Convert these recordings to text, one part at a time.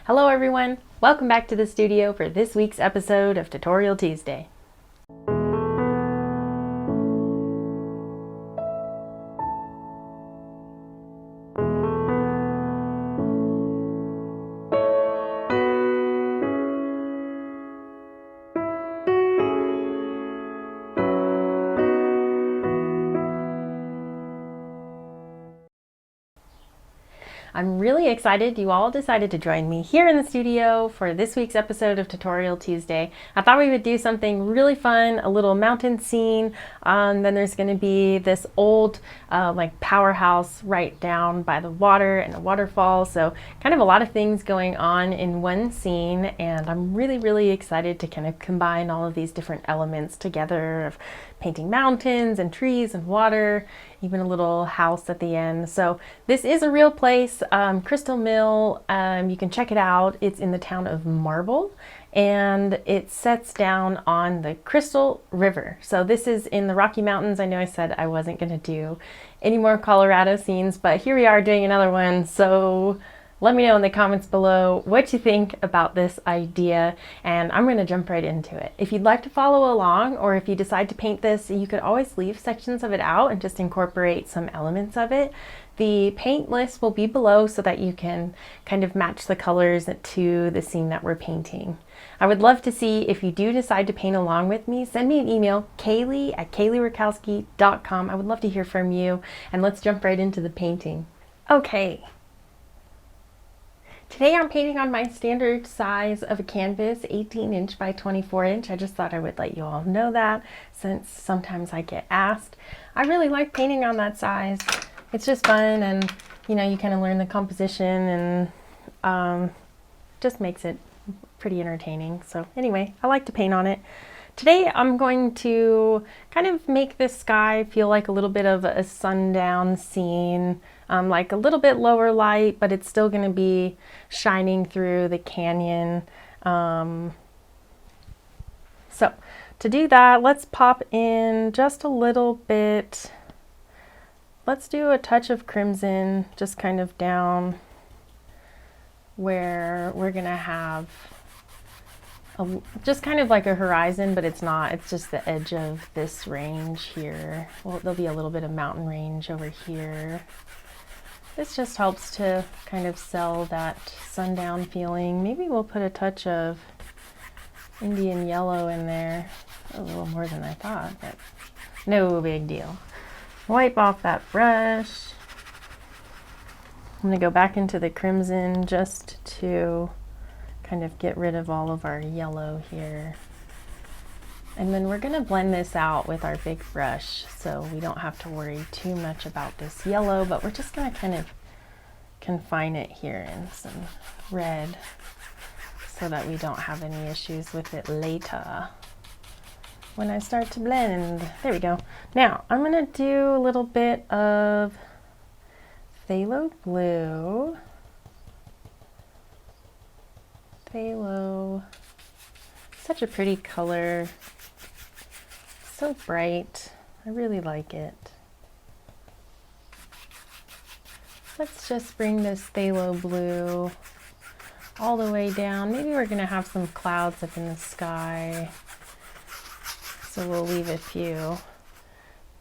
Hello everyone, welcome back to the studio for this week's episode of Tutorial Tuesday. I'm really excited you all decided to join me here in the studio for this week's episode of Tutorial Tuesday. I thought we would do something really fun, a little mountain scene. Then there's going to be this old powerhouse right down by the water and a waterfall. So kind of a lot of things going on in one scene, and I'm really excited to kind of combine all of these different elements together of painting mountains and trees and water, even a little house at the end. So this is a real place, Crystal Mill. You can check it out. It's in the town of Marble, and it sets down on the Crystal River. So this is in the Rocky Mountains. I know I said I wasn't going to do any more Colorado scenes, but here we are doing another one. So let me know in the comments below what you think about this idea, and I'm going to jump right into it. If you'd like to follow along, or if you decide to paint this, you could always leave sections of it out and just incorporate some elements of it. The paint list will be below so that you can kind of match the colors to the scene that we're painting. I would love to see if you do decide to paint along with me. Send me an email, Kaylee@KayleeRakowski.com. I would love to hear from you, and let's jump right into the painting. Okay. Today I'm painting on my standard size of a canvas, 18 inch by 24 inch. I just thought I would let you all know that, since sometimes I get asked. I really like painting on that size. It's just fun, and you know, you kind of learn the composition, and just makes it pretty entertaining. So anyway, I like to paint on it. Today I'm going to kind of make this sky feel like a little bit of a sundown scene, like a little bit lower light, but it's still going to be shining through the canyon. So to do that, let's pop in just a little bit. Let's do a touch of crimson, just kind of down where we're going to have just kind of like a horizon, but it's not. It's just the edge of this range here. Well, there'll be a little bit of mountain range over here. This just helps to kind of sell that sundown feeling. Maybe we'll put a touch of Indian yellow in there. A little more than I thought, but no big deal. Wipe off that brush. I'm going to go back into the crimson just to kind of get rid of all of our yellow here. And then we're going to blend this out with our big brush, so we don't have to worry too much about this yellow, but we're just going to kind of confine it here in some red so that we don't have any issues with it later when I start to blend. There we go. Now I'm going to do a little bit of phthalo blue. Phthalo, such a pretty color, so bright. I really like it. Let's just bring this phthalo blue all the way down. Maybe we're going to have some clouds up in the sky, so we'll leave a few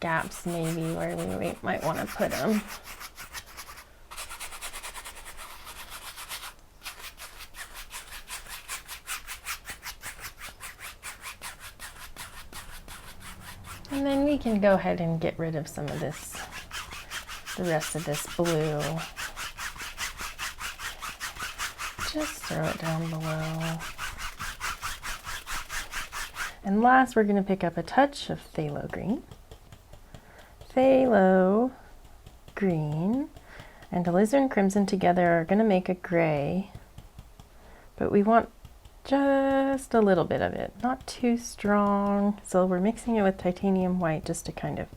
gaps maybe where we might want to put them. And then we can go ahead and get rid of some of this, the rest of this blue. Just throw it down below. And last, we're going to pick up a touch of phthalo green. Phthalo green and alizarin crimson together are going to make a gray, but we want just a little bit of it, not too strong. So we're mixing it with titanium white just to kind of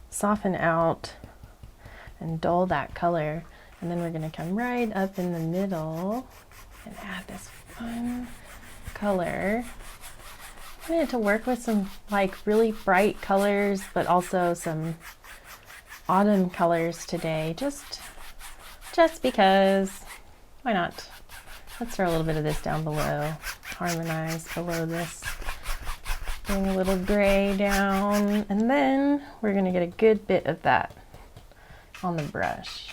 soften out and dull that color. And then we're going to come right up in the middle and add this fun color. I wanted to work with some like really bright colors, but also some autumn colors today, just because, why not? Let's throw a little bit of this down below, harmonize below this. Bring a little gray down, and then we're gonna get a good bit of that on the brush.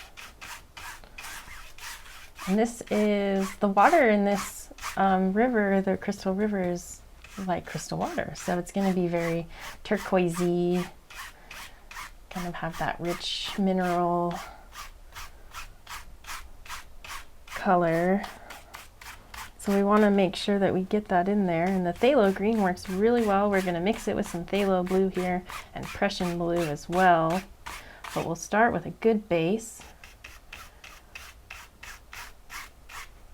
And this is, the water in this river, the Crystal River, is like crystal water. So it's gonna be very turquoisey, kind of have that rich mineral color. So we want to make sure that we get that in there, and the phthalo green works really well. We're going to mix it with some phthalo blue here and Prussian blue as well, but we'll start with a good base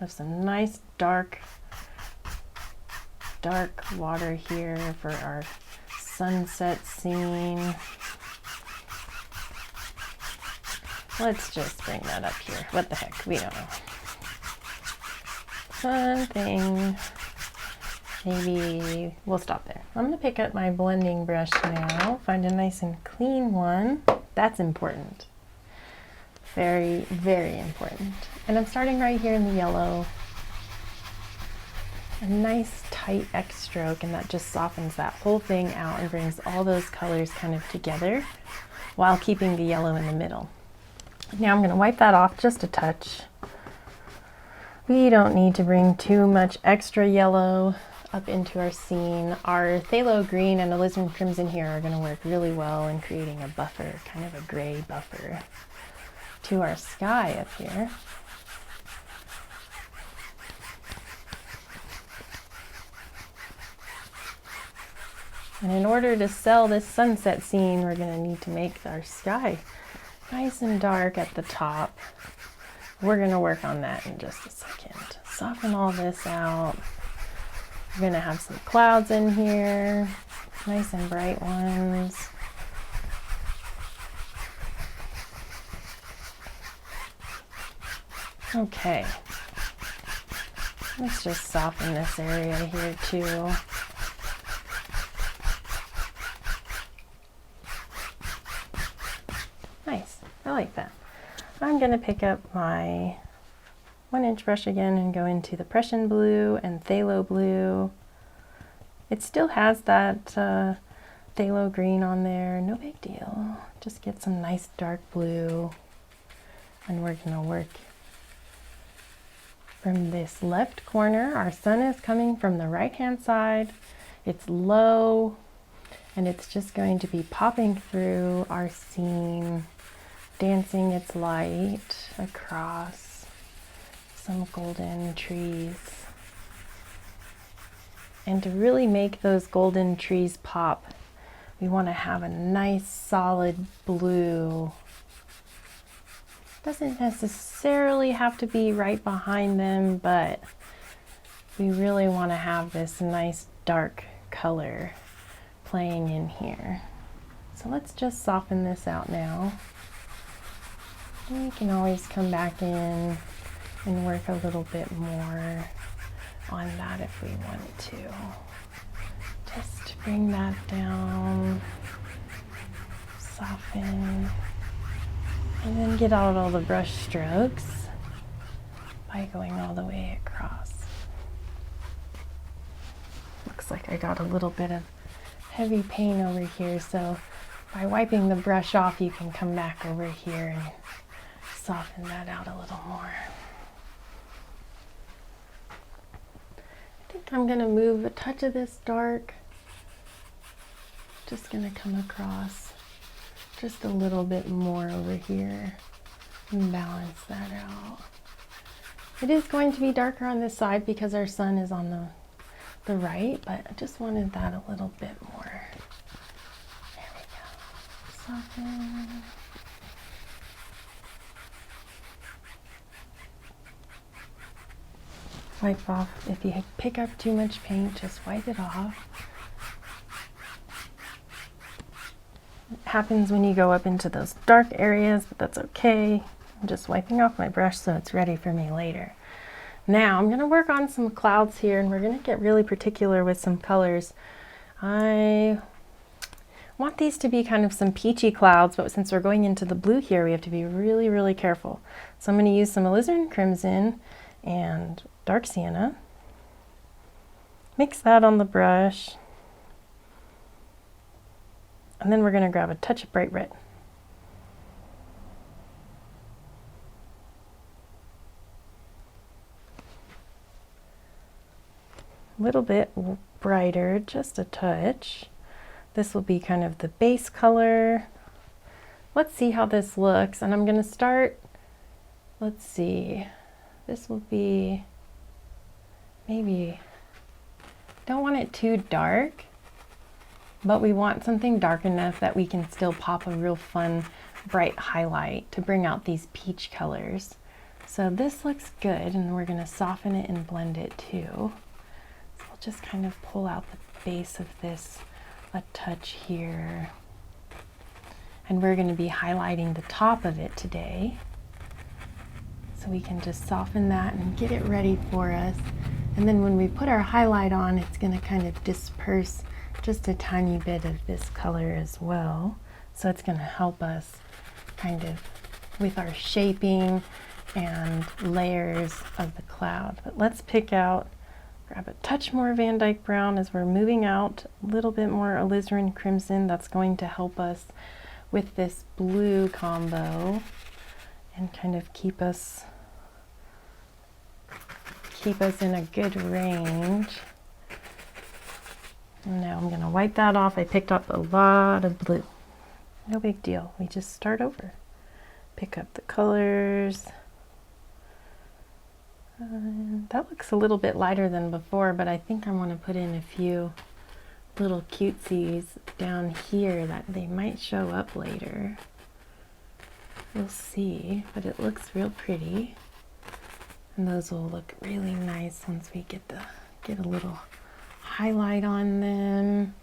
of some nice dark water here for our sunset scene. Let's just bring that up here. What the heck, we don't know. Something, maybe we'll stop there. I'm going to pick up my blending brush now, find a nice and clean one. That's important. Very, very important. And I'm starting right here in the yellow. A nice tight X stroke, and that just softens that whole thing out and brings all those colors kind of together while keeping the yellow in the middle. Now I'm going to wipe that off just a touch. We don't need to bring too much extra yellow up into our scene. Our phthalo green and alizarin crimson here are going to work really well in creating a buffer, kind of a gray buffer to our sky up here. And in order to sell this sunset scene, we're going to need to make our sky nice and dark at the top. We're going to work on that in just a second. Soften all this out. We're going to have some clouds in here, nice and bright ones. Okay. Let's just soften this area here too. Nice, I like that. I'm going to pick up my 1-inch brush again and go into the Prussian blue and phthalo blue. It still has that phthalo green on there, no big deal. Just get some nice dark blue, and we're going to work from this left corner. Our sun is coming from the right hand side. It's low, and it's just going to be popping through our scene, dancing its light across some golden trees. And to really make those golden trees pop, we want to have a nice solid blue. Doesn't necessarily have to be right behind them, but we really want to have this nice dark color playing in here. So let's just soften this out now. We can always come back in and work a little bit more on that if we want to. Just bring that down, soften, and then get out all the brush strokes by going all the way across. Looks like I got a little bit of heavy paint over here, so by wiping the brush off, you can come back over here and soften that out a little more. I think I'm going to move a touch of this dark. Just going to come across just a little bit more over here and balance that out. It is going to be darker on this side because our sun is on the right, but I just wanted that a little bit more. There we go. Soften. Wipe off. If you pick up too much paint, just wipe it off. It happens when you go up into those dark areas, but that's okay. I'm just wiping off my brush so it's ready for me later. Now I'm going to work on some clouds here, and we're going to get really particular with some colors. I want these to be kind of some peachy clouds, but since we're going into the blue here, we have to be really, really careful. So I'm going to use some alizarin crimson and dark sienna. Mix that on the brush. And then we're going to grab a touch of bright red. A little bit brighter, just a touch. This will be kind of the base color. Let's see how this looks. And I'm going to start, let's see, this will be maybe, don't want it too dark, but we want something dark enough that we can still pop a real fun, bright highlight to bring out these peach colors. So this looks good, and we're going to soften it and blend it too. So we'll just kind of pull out the base of this a touch here. And we're going to be highlighting the top of it today. So we can just soften that and get it ready for us. And then when we put our highlight on, it's going to kind of disperse just a tiny bit of this color as well. So it's going to help us kind of with our shaping and layers of the cloud. But let's pick out, grab a touch more Van Dyke Brown as we're moving out, a little bit more alizarin crimson. That's going to help us with this blue combo and kind of keep us in a good range. And now I'm going to wipe that off. I picked up a lot of blue. No big deal. We just start over. Pick up the colors. That looks a little bit lighter than before, but I think I want to put in a few little cutesies down here that they might show up later. We'll see, but it looks real pretty. And those will look really nice once we get a little highlight on them.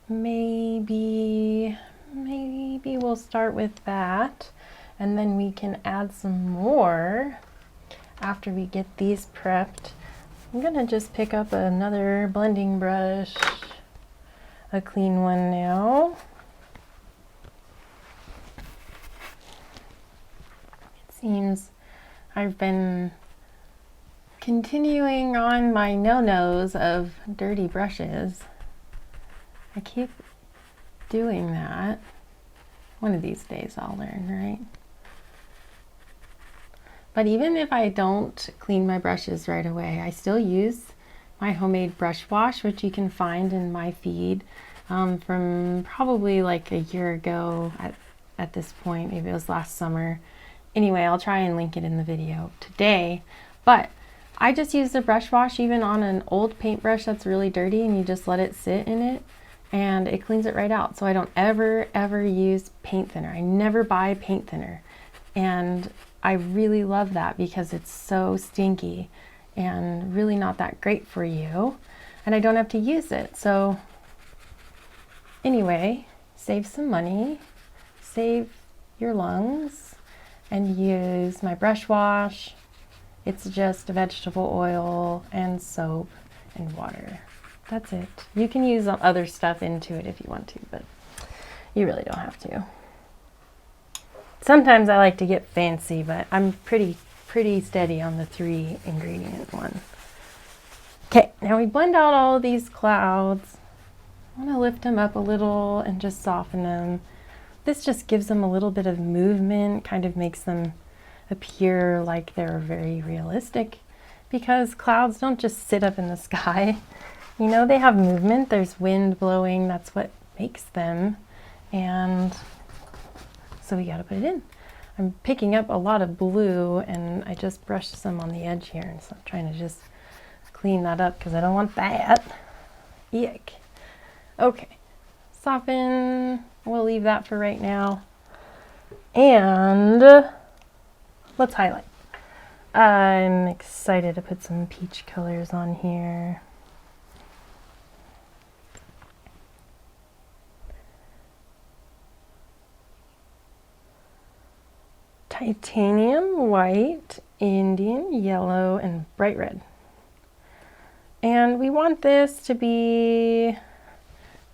Maybe we'll start with that, and then we can add some more after we get these prepped. I'm gonna just pick up another blending brush, a clean one now. It seems I've been continuing on my no-nos of dirty brushes. I keep doing that. One of these days I'll learn, right? But even if I don't clean my brushes right away, I still use my homemade brush wash, which you can find in my feed from probably like a year ago at this point. Maybe it was last summer. Anyway, I'll try and link it in the video today. But I just use the brush wash even on an old paintbrush that's really dirty, and you just let it sit in it and it cleans it right out. So I don't ever use paint thinner. I never buy paint thinner. And I really love that because it's so stinky and really not that great for you, and I don't have to use it. So anyway, save some money, save your lungs, and use my brush wash. It's just vegetable oil and soap and water. That's it. You can use other stuff into it if you want to, but you really don't have to. Sometimes I like to get fancy, but I'm pretty steady on the 3 ingredient one. Okay, now we blend out all of these clouds. I want to lift them up a little and just soften them. This just gives them a little bit of movement, kind of makes them appear like they're very realistic, because clouds don't just sit up in the sky. You know, they have movement. There's wind blowing. That's what makes them. And so we got to put it in. I'm picking up a lot of blue, and I just brushed some on the edge here, and so I'm trying to just clean that up because I don't want that. Yuck. Okay, soften. We'll leave that for right now. And let's highlight. I'm excited to put some peach colors on here. Titanium white, Indian yellow, and bright red. And we want this to be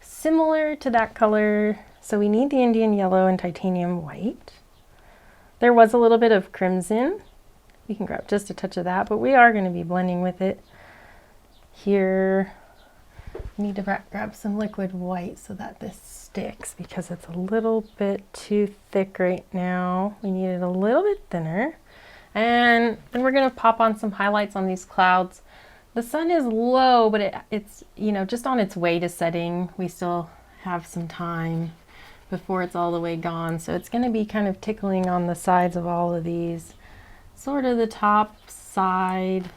similar to that color. So we need the Indian yellow and titanium white. There was a little bit of crimson. We can grab just a touch of that, but we are going to be blending with it here. We need to grab some liquid white so that this sticks because it's a little bit too thick right now. We need it a little bit thinner. And then we're going to pop on some highlights on these clouds. The sun is low, but it's, you know, just on its way to setting. We still have some time before it's all the way gone. So it's going to be kind of tickling on the sides of all of these. Sort of the top side,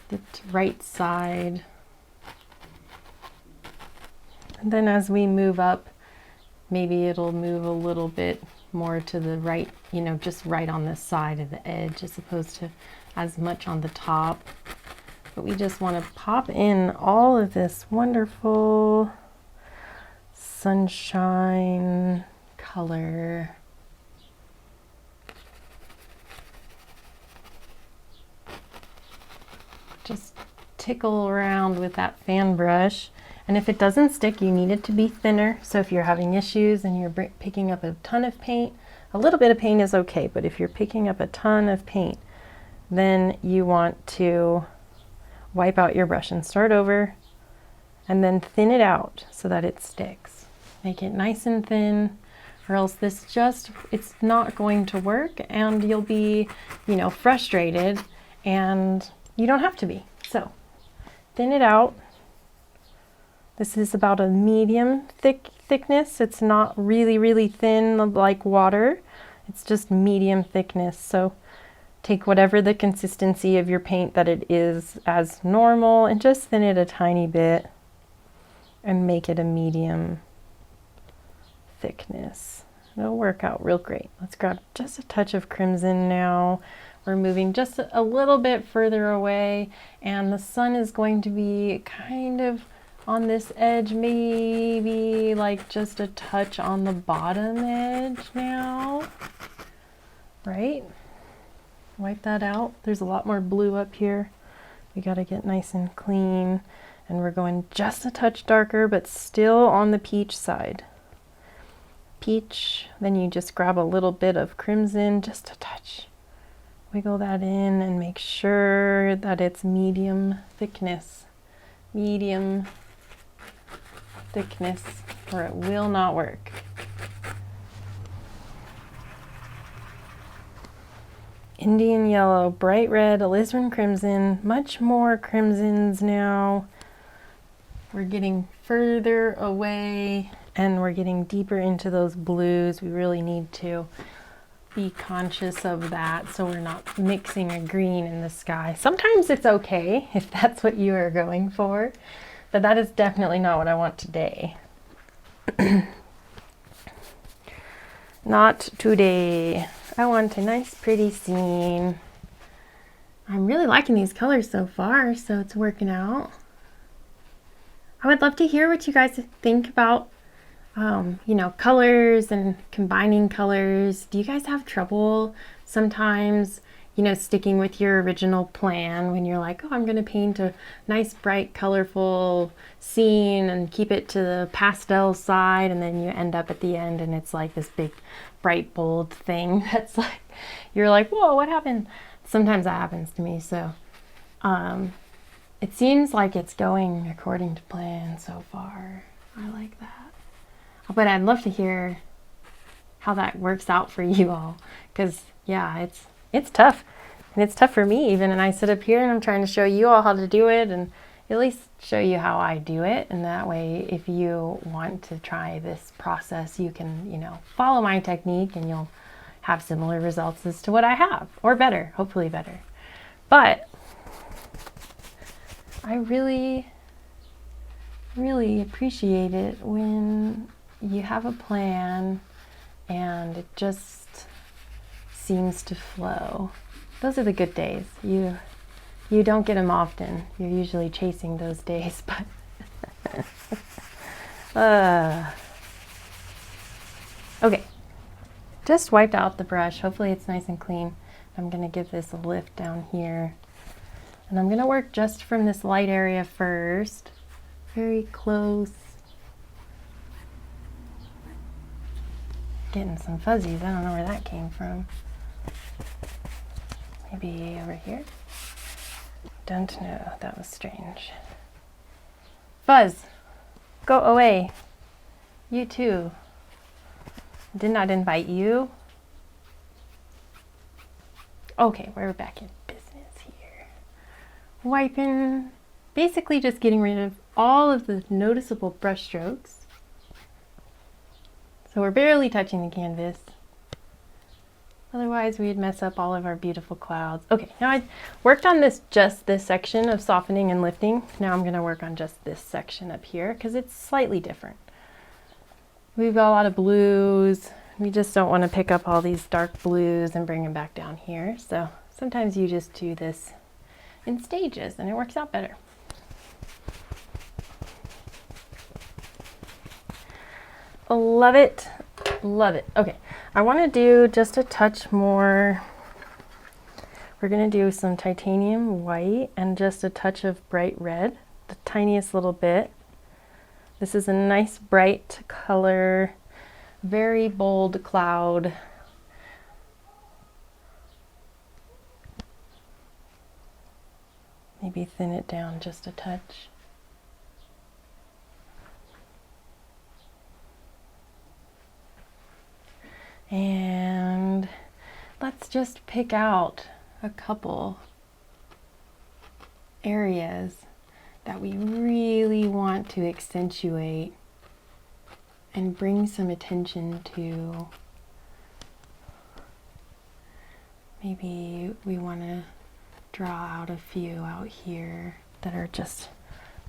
the right side. And then as we move up, maybe it'll move a little bit more to the right, you know, just right on the side of the edge as opposed to as much on the top. But we just want to pop in all of this wonderful sunshine color. Just tickle around with that fan brush. And if it doesn't stick, you need it to be thinner. So if you're having issues and you're picking up a ton of paint, a little bit of paint is okay, but if you're picking up a ton of paint, then you want to wipe out your brush and start over and then thin it out so that it sticks. Make it nice and thin, or else it's not going to work and you'll be, you know, frustrated, and you don't have to be. So thin it out. This is about a medium thickness. It's not really, really thin like water. It's just medium thickness. So take whatever the consistency of your paint that it is as normal and just thin it a tiny bit and make it a medium thickness. It'll work out real great. Let's grab just a touch of crimson now. We're moving just a little bit further away, and the sun is going to be kind of on this edge, maybe like just a touch on the bottom edge now, right? Wipe that out. There's a lot more blue up here. We got to get nice and clean, and we're going just a touch darker, but still on the peach side. Peach, then you just grab a little bit of crimson, just a touch. Wiggle that in and make sure that it's medium thickness. Medium thickness, or it will not work. Indian yellow, bright red, alizarin crimson, much more crimsons now. We're getting further away and we're getting deeper into those blues. We really need to be conscious of that so we're not mixing a green in the sky. Sometimes it's okay if that's what you are going for, but that is definitely not what I want today. Not today. I want a nice pretty scene. I'm really liking these colors so far, so it's working out. I would love to hear what you guys think about you know, colors and combining colors. Do you guys have trouble sometimes, you know, sticking with your original plan when you're like, oh, I'm going to paint a nice, bright, colorful scene and keep it to the pastel side, and then you end up at the end and it's like this big, bright, bold thing that's like, you're like, whoa, what happened? Sometimes that happens to me. So it seems like it's going according to plan so far. I like that. But I'd love to hear how that works out for you all, because yeah, it's tough, and it's tough for me even, and I sit up here and I'm trying to show you all how to do it and at least show you how I do it, and that way if you want to try this process, you can, you know, follow my technique and you'll have similar results as to what I have, or better, hopefully better. But I really appreciate it when you have a plan and it just seems to flow. Those are the good days. You don't get them often. You're usually chasing those days, but okay. Just wiped out the brush. Hopefully it's nice and clean. I'm going to give this a lift down here. And I'm going to work just from this light area first. Very close. Getting some fuzzies. I don't know where that came from. Maybe over here? Don't know, that was strange. Fuzz, go away. You too. Did not invite you. Okay, we're back in business here. Wiping, basically just getting rid of all of the noticeable brush strokes. So we're barely touching the canvas. Otherwise we'd mess up all of our beautiful clouds. Okay, now I worked on just this section of softening and lifting. Now I'm gonna work on just this section up here because it's slightly different. We've got a lot of blues. We just don't want to pick up all these dark blues and bring them back down here. So sometimes you just do this in stages and it works out better. Love it. Love it. Okay, I want to do just a touch more. We're going to do some titanium white and just a touch of bright red, the tiniest little bit. This is a nice bright color, very bold cloud. Maybe thin it down just a touch. And let's just pick out a couple areas that we really want to accentuate and bring some attention to. Maybe we want to draw out a few out here that are just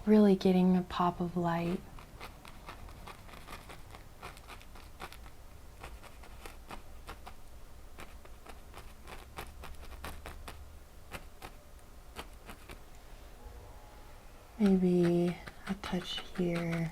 really getting a pop of light. Maybe a touch here.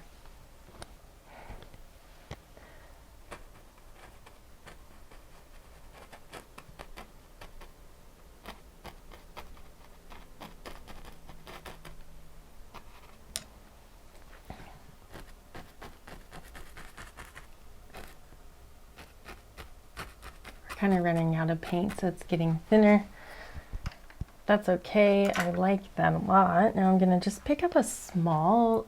We're kind of running out of paint, so it's getting thinner. That's okay, I like that a lot. Now I'm gonna just pick up a small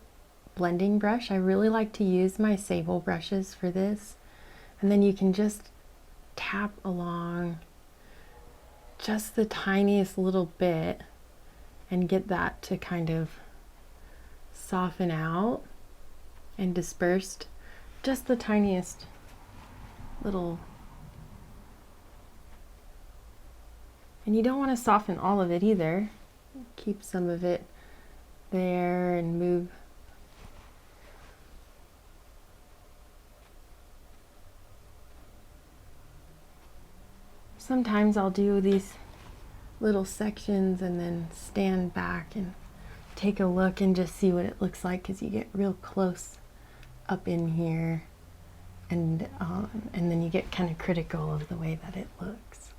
blending brush. I really like to use my sable brushes for this. And then you can just tap along just the tiniest little bit and get that to kind of soften out and dispersed. Just the tiniest little. And you don't want to soften all of it either. Keep some of it there and move. Sometimes I'll do these little sections and then stand back and take a look and just see what it looks like, because you get real close up in here and then you get kind of critical of the way that it looks.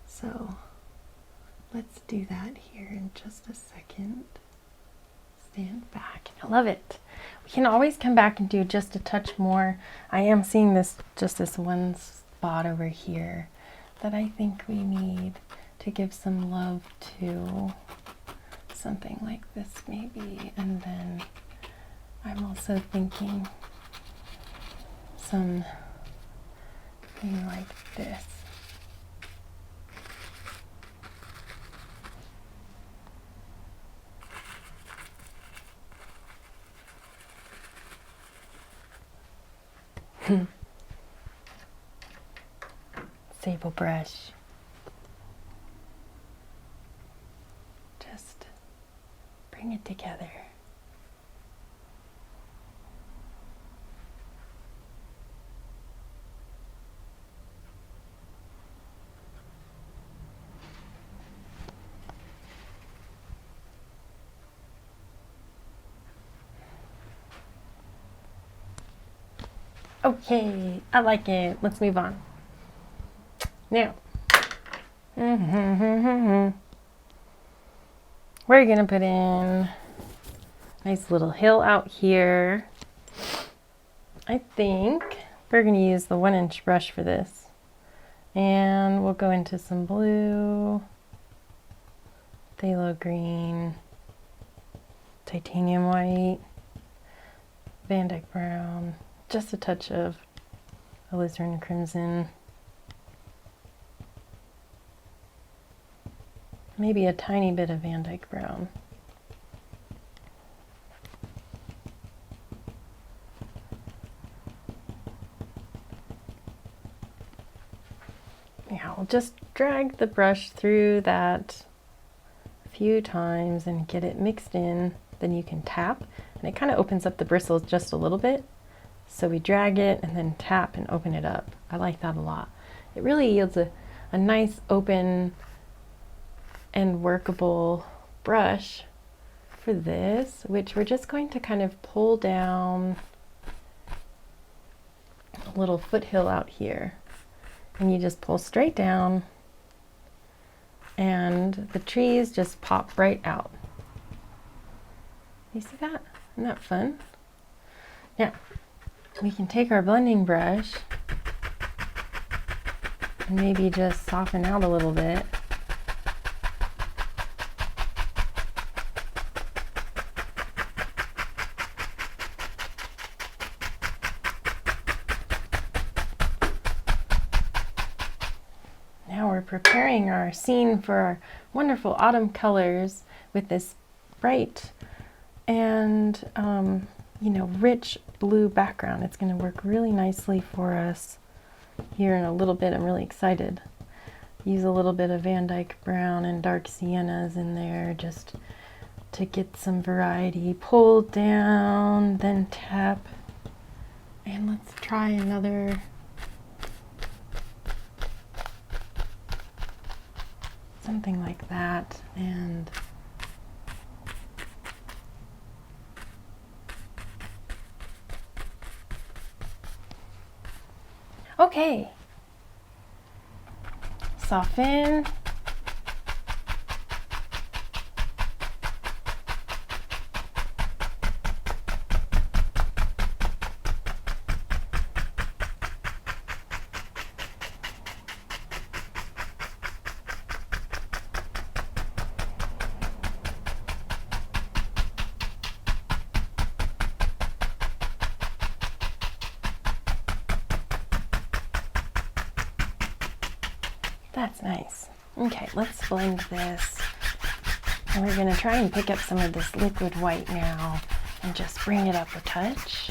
So let's do that here in just a second. Stand back. I love it. We can always come back and do just a touch more. I am seeing just this one spot over here that I think we need to give some love to. Something like this maybe. And then I'm also thinking something like this. Sable brush. Just bring it together. Okay, I like it. Let's move on. Now, we're gonna put in a nice little hill out here. I think we're gonna use the 1-inch brush for this. And we'll go into some blue. phthalo green, titanium white, Van Dyke brown, just a touch of alizarin crimson, maybe a tiny bit of Van Dyke brown. Yeah, I'll just drag the brush through that a few times and get it mixed in. Then you can tap, and it kind of opens up the bristles just a little bit. So we drag it and then tap and open it up. I like that a lot. It really yields a nice open and workable brush for this, which we're just going to kind of pull down a little foothill out here. And you just pull straight down and the trees just pop right out. You see that? Isn't that fun? Now, we can take our blending brush and maybe just soften out a little bit. Now we're preparing our scene for our wonderful autumn colors with this bright and rich blue background. It's going to work really nicely for us here in a little bit. I'm really excited. Use a little bit of Van Dyke brown and dark siennas in there just to get some variety. Pull down, then tap, and let's try another. Something like that, and okay, soften. That's nice. Okay, let's blend this. And we're going to try and pick up some of this liquid white now and just bring it up a touch.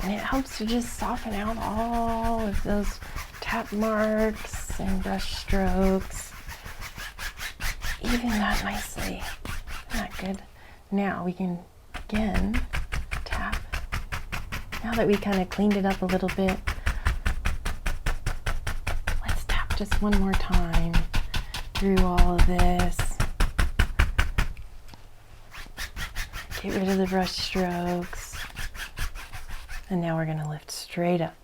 And it helps to just soften out all of those tap marks and brush strokes. Even that nicely. Isn't that good? Now we can again tap. Now that we kind of cleaned it up a little bit, just one more time through all of this. Get rid of the brush strokes. And now we're going to lift straight up.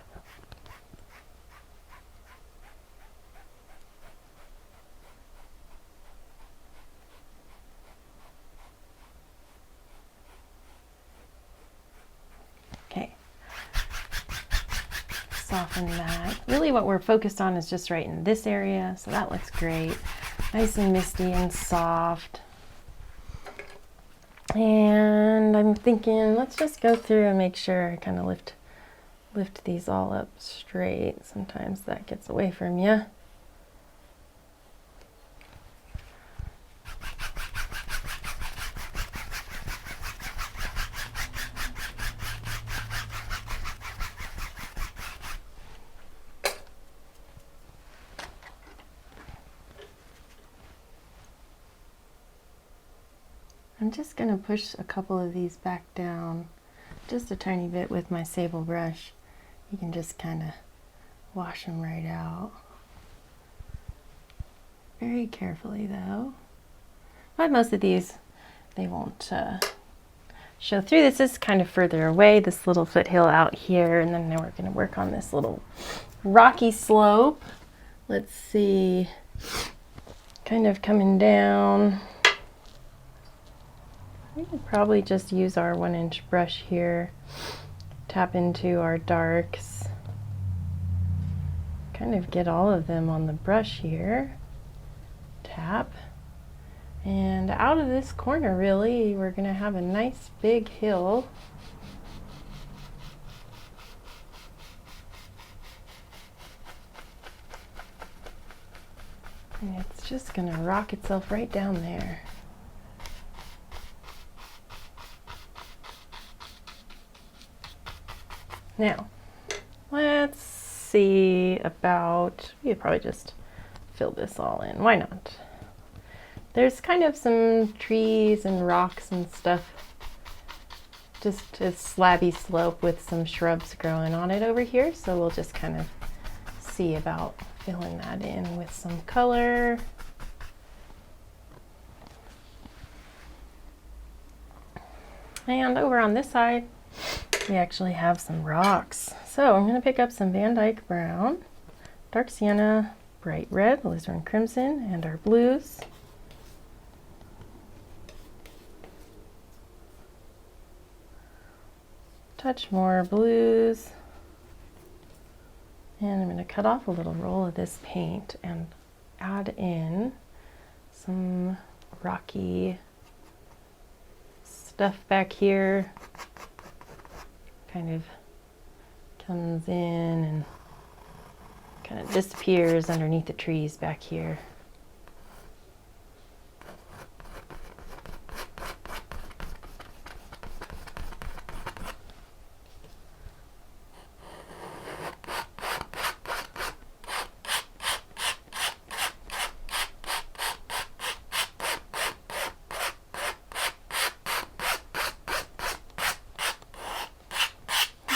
Okay. Soften that. Really what we're focused on is just right in this area, so that looks great. Nice and misty and soft. And I'm thinking let's just go through and make sure I kind of lift these all up straight. Sometimes that gets away from you. I'm just going to push a couple of these back down just a tiny bit with my sable brush. You can just kind of wash them right out. Very carefully though. But most of these, they won't show through. This is kind of further away, this little foothill out here, and then now we're going to work on this little rocky slope. Let's see, kind of coming down. We could probably just use our 1-inch brush here, tap into our darks, kind of get all of them on the brush here, tap, And out of this corner, really, we're going to have a nice big hill. And it's just going to rock itself right down there. Now, let's see about, we could probably just fill this all in. Why not? There's kind of some trees and rocks and stuff. Just a slabby slope with some shrubs growing on it over here. So we'll just kind of see about filling that in with some color. And over on this side, we actually have some rocks. So I'm going to pick up some Van Dyke brown, dark sienna, bright red, alizarin crimson, and our blues. Touch more blues. And I'm going to cut off a little roll of this paint and add in some rocky stuff back here. Kind of comes in and kind of disappears underneath the trees back here.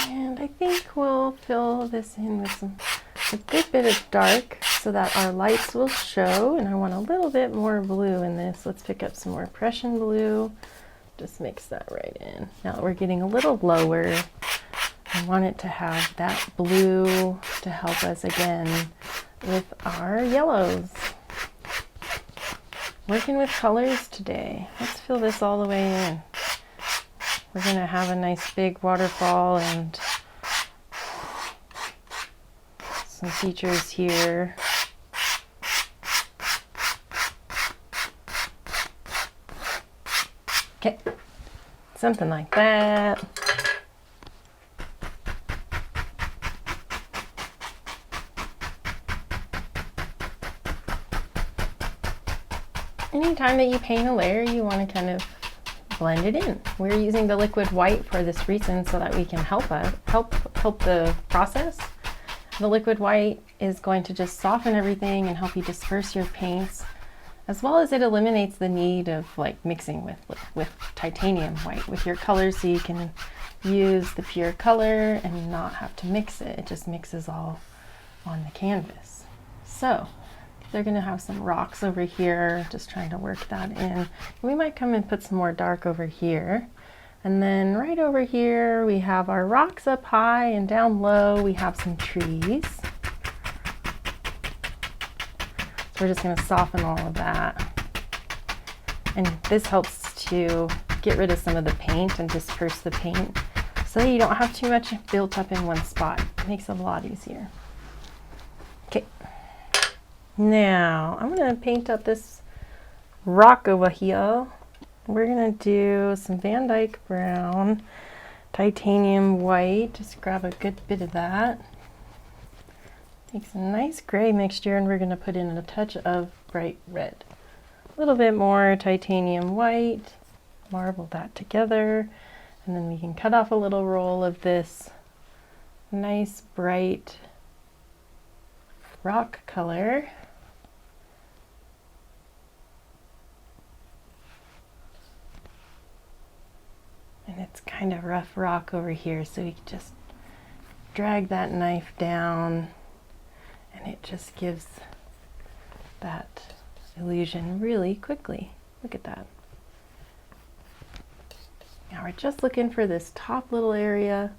And I think we'll fill this in with a good bit of dark so that our lights will show. And I want a little bit more blue in this. Let's pick up some more Prussian blue. Just mix that right in. Now that we're getting a little lower, I want it to have that blue to help us again with our yellows. Working with colors today. Let's fill this all the way in. We're going to have a nice big waterfall and some features here. Okay, something like that. Anytime that you paint a layer, you want to kind of blend it in. We're using the liquid white for this reason so that we can help the process. The liquid white is going to just soften everything and help you disperse your paints, as well as it eliminates the need of like mixing with titanium white with your colors, so you can use the pure color and not have to mix it. It just mixes all on the canvas. So they're going to have some rocks over here, just trying to work that in. We might come and put some more dark over here. And then right over here, we have our rocks up high, and down low, we have some trees. So we're just going to soften all of that. And this helps to get rid of some of the paint and disperse the paint so that you don't have too much built up in one spot. It makes it a lot easier. Okay. Now, I'm going to paint up this rock over here. We're going to do some Van Dyke brown, titanium white. Just grab a good bit of that. Take some nice gray mixture, and we're going to put in a touch of bright red. A little bit more titanium white. Marble that together. And then we can cut off a little roll of this nice bright rock color. And it's kind of rough rock over here, so we can just drag that knife down, and it just gives that illusion really quickly. Look at that. Now we're just looking for this top little area.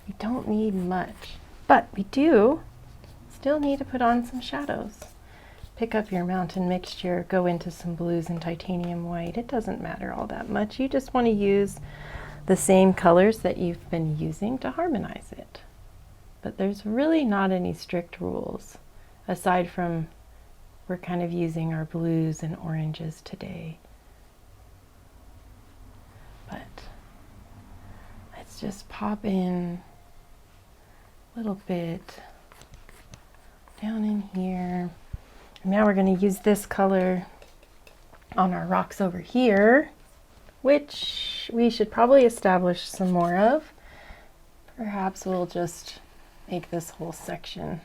We don't need much, but we do still need to put on some shadows. Pick up your mountain mixture, go into some blues and titanium white. It doesn't matter all that much. You just want to use the same colors that you've been using to harmonize it. But there's really not any strict rules aside from we're kind of using our blues and oranges today. But let's just pop in a little bit down in here. And now we're going to use this color on our rocks over here, which we should probably establish some more of. Perhaps we'll just make this whole section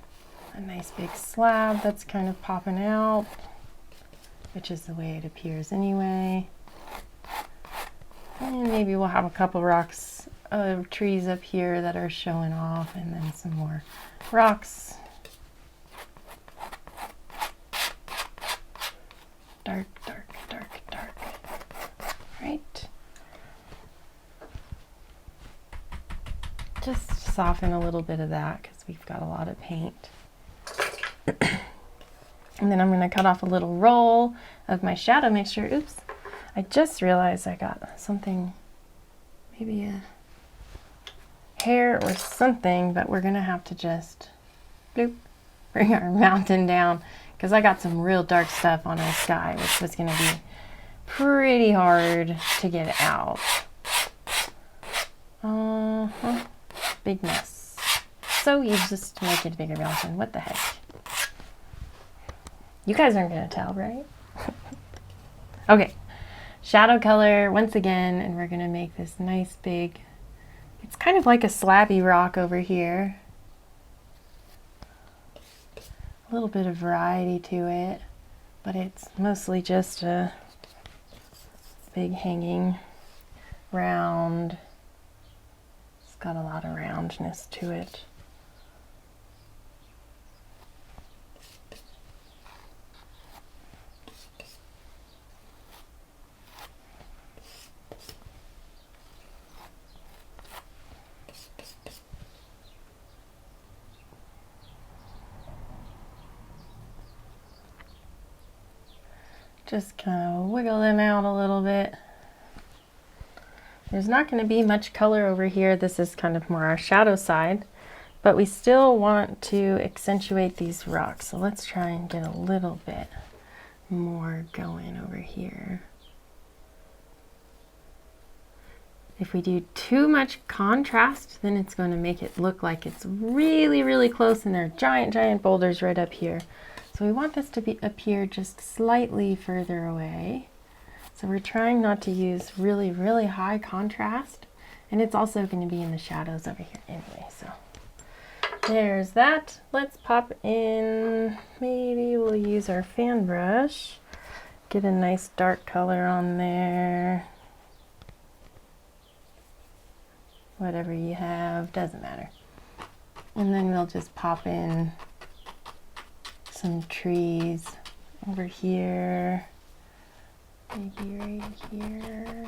a nice big slab that's kind of popping out, which is the way it appears anyway. And maybe we'll have a couple rocks of trees up here that are showing off, and then some more rocks. Dark, dark, dark, dark. Right? Just soften a little bit of that because we've got a lot of paint. And then I'm going to cut off a little roll of my shadow mixture. Oops, I just realized I got something, maybe a hair or something, but we're going to have to just bloop, bring our mountain down because I got some real dark stuff on our sky, which was going to be pretty hard to get out. Big mess. So you just make it a bigger mountain. What the heck? You guys aren't going to tell, right? Okay, shadow color once again, and we're going to make this nice big, it's kind of like a slabby rock over here. A little bit of variety to it, but it's mostly just a big hanging round. It's got a lot of roundness to it. Just kind of wiggle them out a little bit. There's not going to be much color over here. This is kind of more our shadow side, but we still want to accentuate these rocks. So let's try and get a little bit more going over here. If we do too much contrast, then it's going to make it look like it's really, really close and there are giant, giant boulders right up here. So we want this to appear just slightly further away. So we're trying not to use really, really high contrast. And it's also going to be in the shadows over here anyway. So there's that. Let's pop in, maybe we'll use our fan brush. Get a nice dark color on there. Whatever you have, doesn't matter. And then we'll just pop in some trees over here, maybe right here.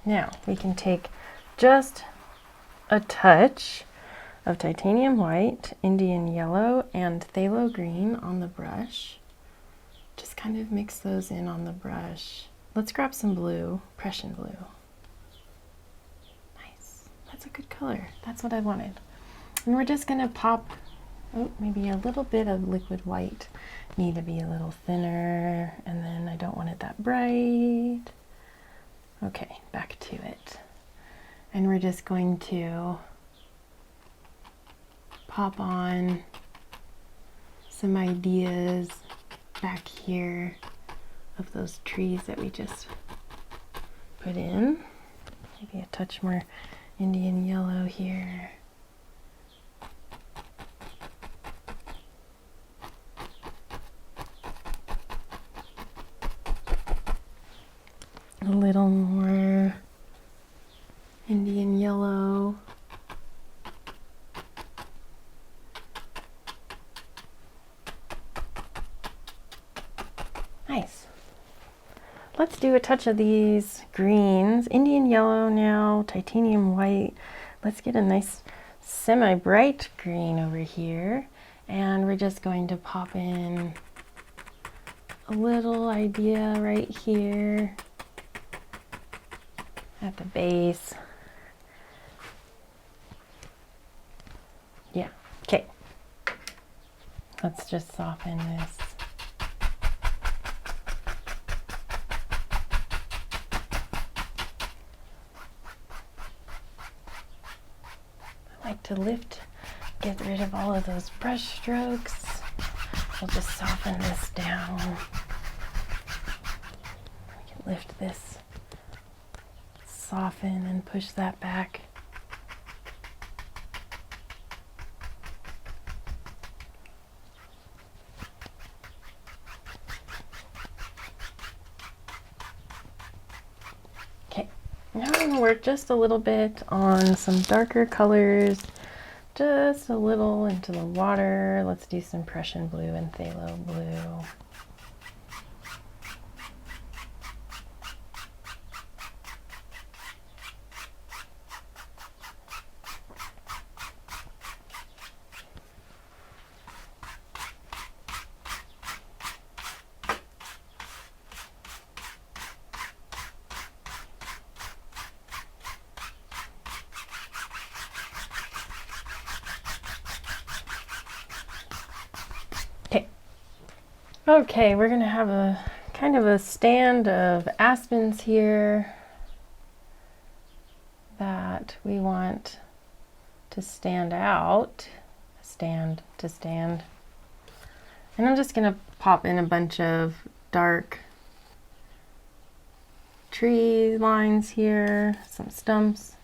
Now we can take just a touch of titanium white, Indian yellow, and phthalo green on the brush. Just kind of mix those in on the brush. Let's grab some blue, Prussian blue. Nice, that's a good color. That's what I wanted. And we're just gonna pop, maybe a little bit of liquid white. Need to be a little thinner, and then I don't want it that bright. Okay, back to it. And we're just going to pop on some ideas back here of those trees that we just put in. Maybe a touch more Indian yellow here. A little more Indian yellow. Nice. Let's do a touch of these greens. Indian yellow now, titanium white. Let's get a nice semi-bright green over here. And we're just going to pop in a little idea right here. at the base. Yeah, okay. Let's just soften this. I like to get rid of all of those brush strokes. We'll just soften this down. We can lift this, soften and push that back. Okay, now I'm going to work just a little bit on some darker colors, just a little into the water. Let's do some Prussian blue and phthalo blue. Okay, we're gonna have a kind of a stand of aspens here that we want to stand out, stand to stand. And I'm just gonna pop in a bunch of dark tree lines here, some stumps,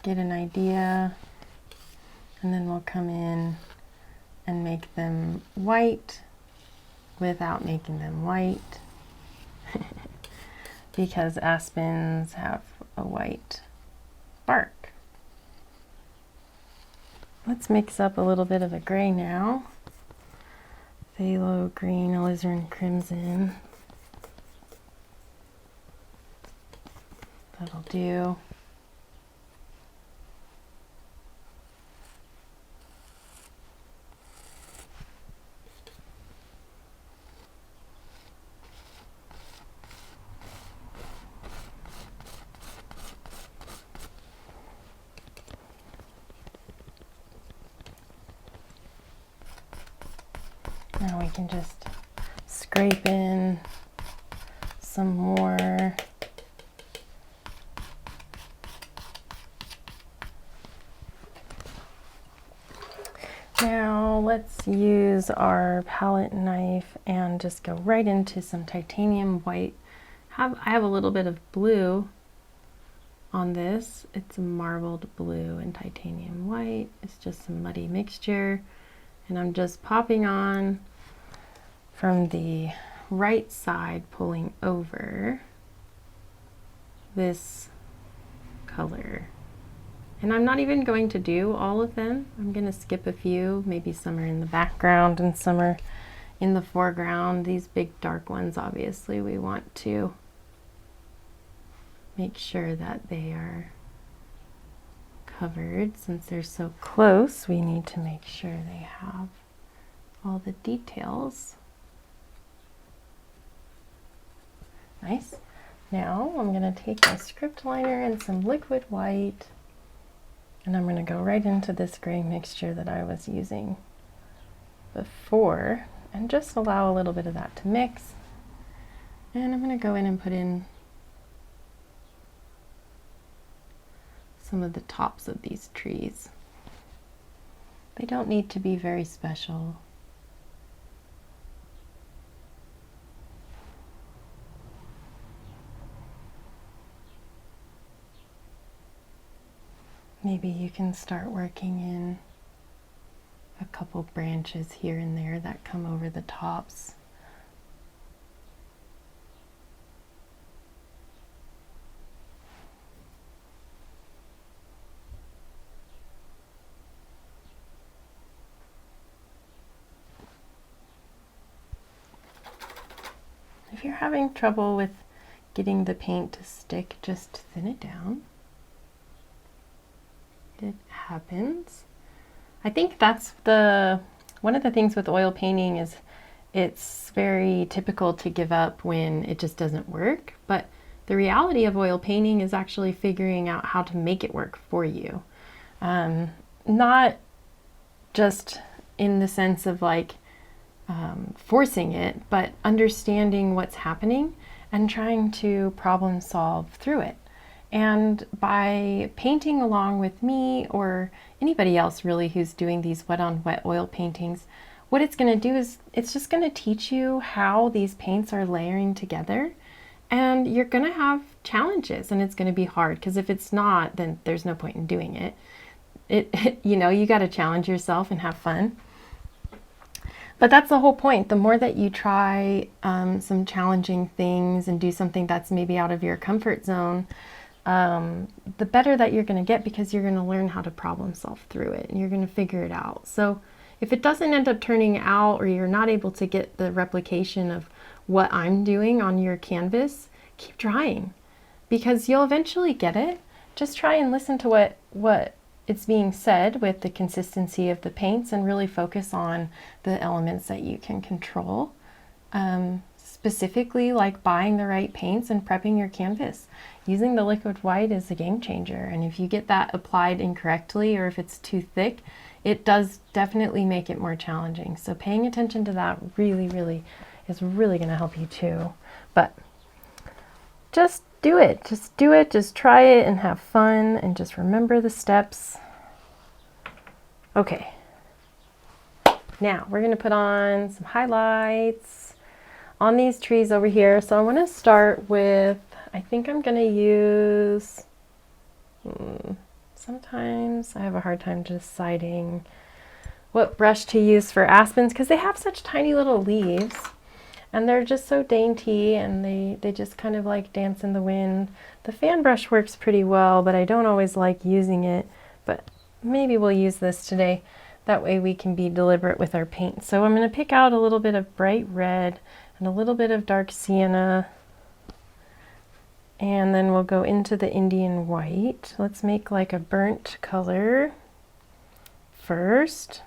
get an idea, and then we'll come in and make them white without making them white because aspens have a white bark. Let's mix up a little bit of a gray now. Phthalo green, alizarin crimson. That'll do. Now we can just scrape in some more. Now let's use our palette knife and just go right into some titanium white. I have a little bit of blue on this. It's a marbled blue and titanium white. It's just some muddy mixture. And I'm just popping on from the right side, pulling over this color. And I'm not even going to do all of them. I'm going to skip a few. Maybe some are in the background and some are in the foreground. These big dark ones, obviously, we want to make sure that they are covered. Since they're so close, we need to make sure they have all the details. Nice. Now I'm going to take my script liner and some liquid white, and I'm going to go right into this gray mixture that I was using before and just allow a little bit of that to mix. And I'm going to go in and put in some of the tops of these trees. They don't need to be very special. Maybe you can start working in a couple branches here and there that come over the tops. If you're having trouble with getting the paint to stick, just thin it down. It happens. I think that's one of the things with oil painting is it's very typical to give up when it just doesn't work, but The reality of oil painting is actually figuring out how to make it work for you. Not just in the sense of like forcing it, but understanding what's happening and trying to problem solve through it. And by painting along with me or anybody else really who's doing these wet on wet oil paintings, what it's going to do is it's just going to teach you how these paints are layering together. And you're going to have challenges and it's going to be hard, because if it's not, then there's no point in doing it. You know, you got to challenge yourself and have fun. But that's the whole point. The more that you try some challenging things and do something that's maybe out of your comfort zone, the better that you're going to get, because you're going to learn how to problem solve through it and you're going to figure it out. So if it doesn't end up turning out, or you're not able to get the replication of what I'm doing on your canvas, keep trying, because you'll eventually get it. Just try and listen to what it's being said with the consistency of the paints, and really focus on the elements that you can control. Specifically, like buying the right paints and prepping your canvas. Using the liquid white is a game changer, and if you get that applied incorrectly, or if it's too thick, it does definitely make it more challenging. So paying attention to that really is really going to help you too. But just do it. Just try it and have fun, and just remember the steps. Okay. Now we're going to put on some highlights on these trees over here. So I want to start with, I think I'm going to use, sometimes I have a hard time deciding what brush to use for aspens, because they have such tiny little leaves. And they're just so dainty, and they just kind of like dance in the wind. The fan brush works pretty well, but I don't always like using it. But maybe we'll use this today. That way we can be deliberate with our paint. So I'm going to pick out a little bit of bright red and a little bit of dark sienna. And then we'll go into the Indian white. Let's make like a burnt color first.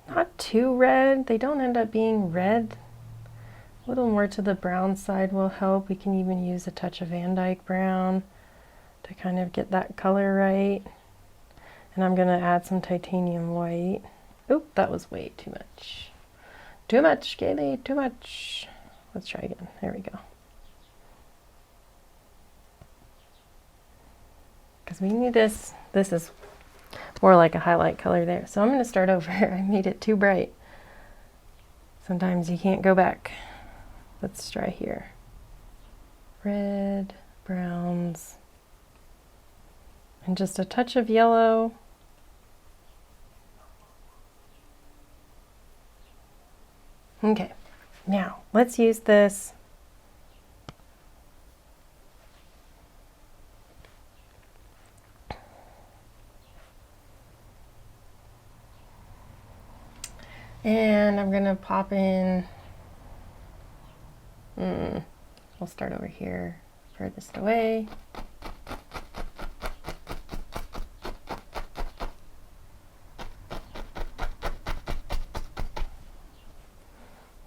Not too red. They don't end up being red. A little more to the brown side will help. We can even use a touch of Van Dyke brown to kind of get that color right. And I'm going to add some titanium white. Oop, that was way too much. Too much, Kaylee, too much. Let's try again. There we go. Because we need this. This is more like a highlight color there. So I'm going to start over. I made it too bright. Sometimes you can't go back. Let's try here. Red, browns, and just a touch of yellow. Okay, now let's use this and I'm gonna pop in, we'll start over here, furthest away.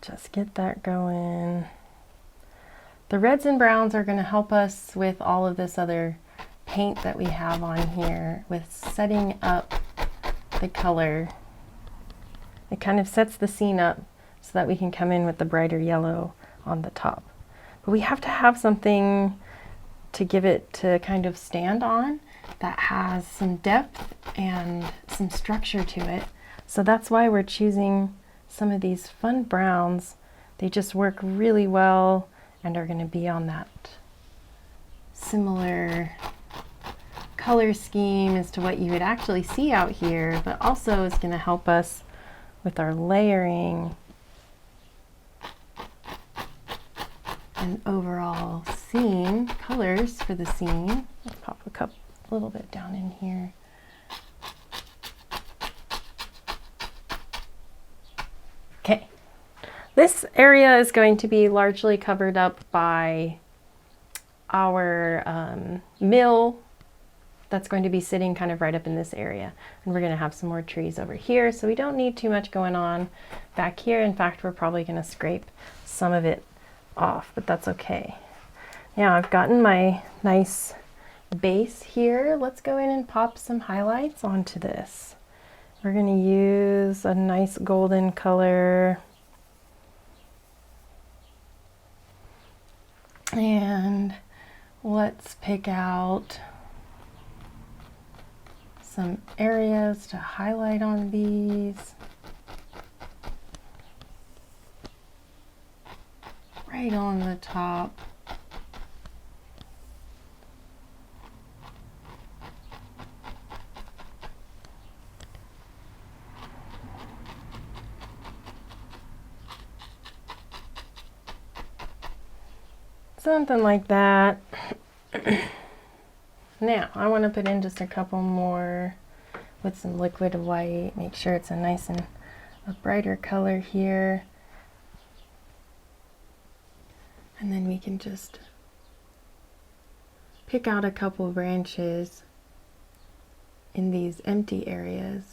Just get that going. The reds and browns are going to help us with all of this other paint that we have on here, with setting up the color. It kind of sets the scene up so that we can come in with the brighter yellow on the top. But we have to have something to give it to kind of stand on that has some depth and some structure to it. So that's why we're choosing some of these fun browns. They just work really well and are going to be on that similar color scheme as to what you would actually see out here, but also is going to help us with our layering and overall scene colors for the scene. Let's pop a cup a little bit down in here. Okay, this area is going to be largely covered up by our mill that's going to be sitting kind of right up in this area. And we're going to have some more trees over here, so we don't need too much going on back here. In fact, we're probably going to scrape some of it off, but that's okay. Now I've gotten my nice base here. Let's go in and pop some highlights onto this. We're going to use a nice golden color. And let's pick out some areas to highlight on these. Right on the top. Something like that. Now, I want to put in just a couple more with some liquid white. Make sure it's a nice and a brighter color here. And then we can just pick out a couple branches in these empty areas.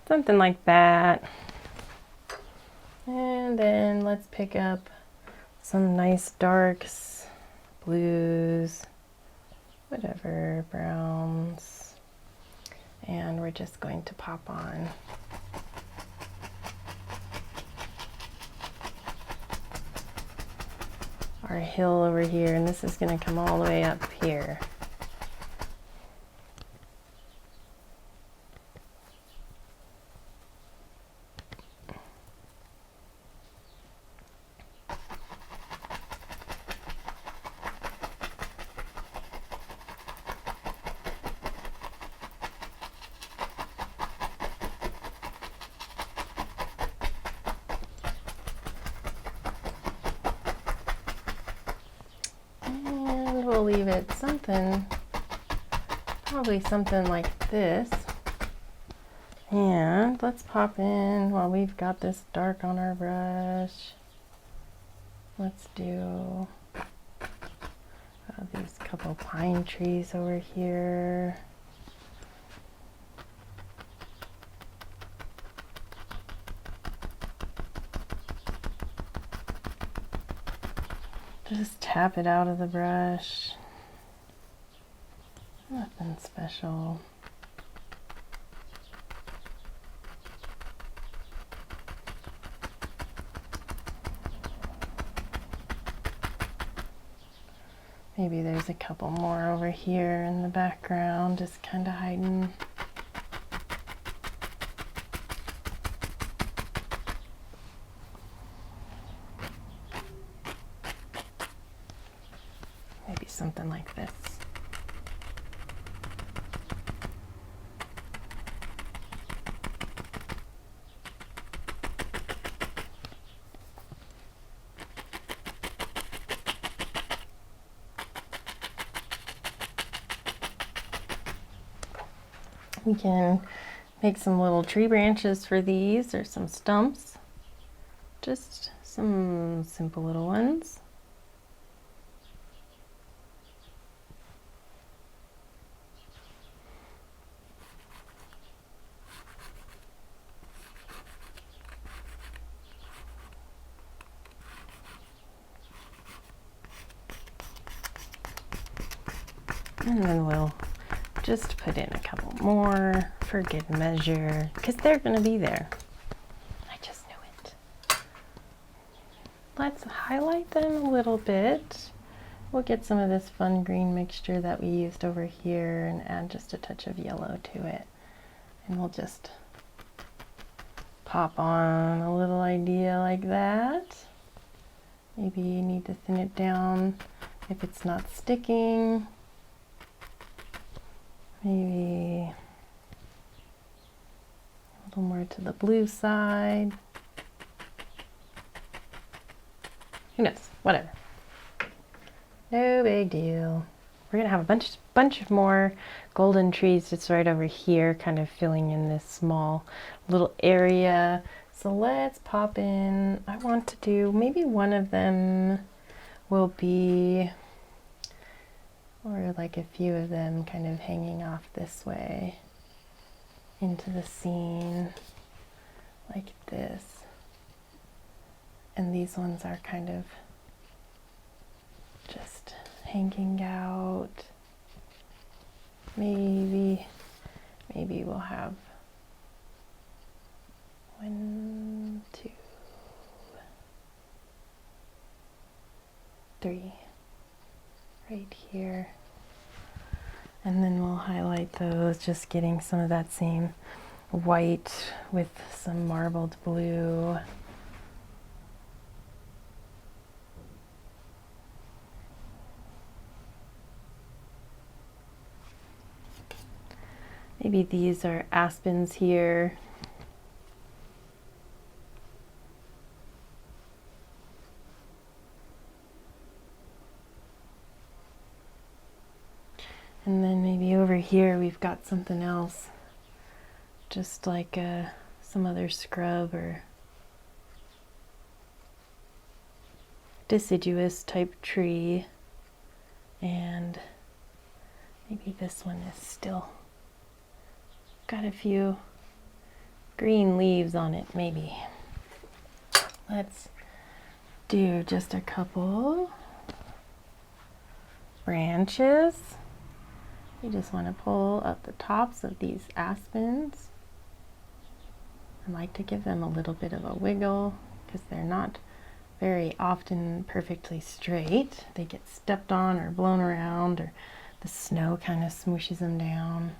Something like that. And then let's pick up some nice darks, blues, whatever, browns. And we're just going to pop on our hill over here, and this is going to come all the way up here. We'll leave it something, probably something like this. And let's pop in while we've got this dark on our brush. Let's do these couple pine trees over here. Just tap it out of the brush. Nothing special. Maybe there's a couple more over here in the background, just kind of hiding. Maybe something like this. We can make some little tree branches for these, or some stumps. Just some simple little ones. And then we'll just put in a couple more for good measure, because they're going to be there. I just knew it. Let's highlight them a little bit. We'll get some of this fun green mixture that we used over here and add just a touch of yellow to it. And we'll just pop on a little idea like that. Maybe you need to thin it down if it's not sticking. Maybe a little more to the blue side. Who knows? Whatever. No big deal. We're gonna have a bunch of more golden trees just right over here, kind of filling in this small little area. So let's pop in. I want to do, maybe one of them will be, or like a few of them kind of hanging off this way into the scene like this. And these ones are kind of just hanging out. Maybe we'll have 1, 2, 3 right here. And then we'll highlight those, just getting some of that same white with some marbled blue. Maybe these are aspens here. And then maybe over here we've got something else, just like some other scrub or deciduous type tree. And maybe this one is still got a few green leaves on it, maybe. Let's do just a couple branches. You just want to pull up the tops of these aspens. I like to give them a little bit of a wiggle because they're not very often perfectly straight. They get stepped on or blown around, or the snow kind of smooshes them down.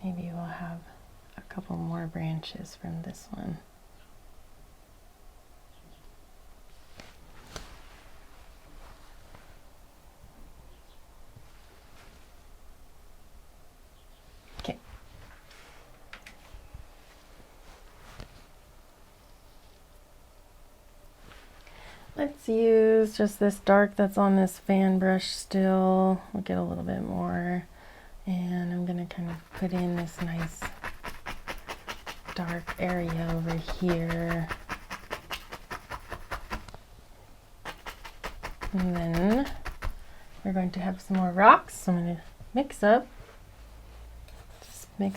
Maybe we'll have a couple more branches from this one. Okay. Let's use just this dark that's on this fan brush still. We'll get a little bit more. And I'm going to kind of put in this nice dark area over here. And then we're going to have some more rocks. So I'm going to mix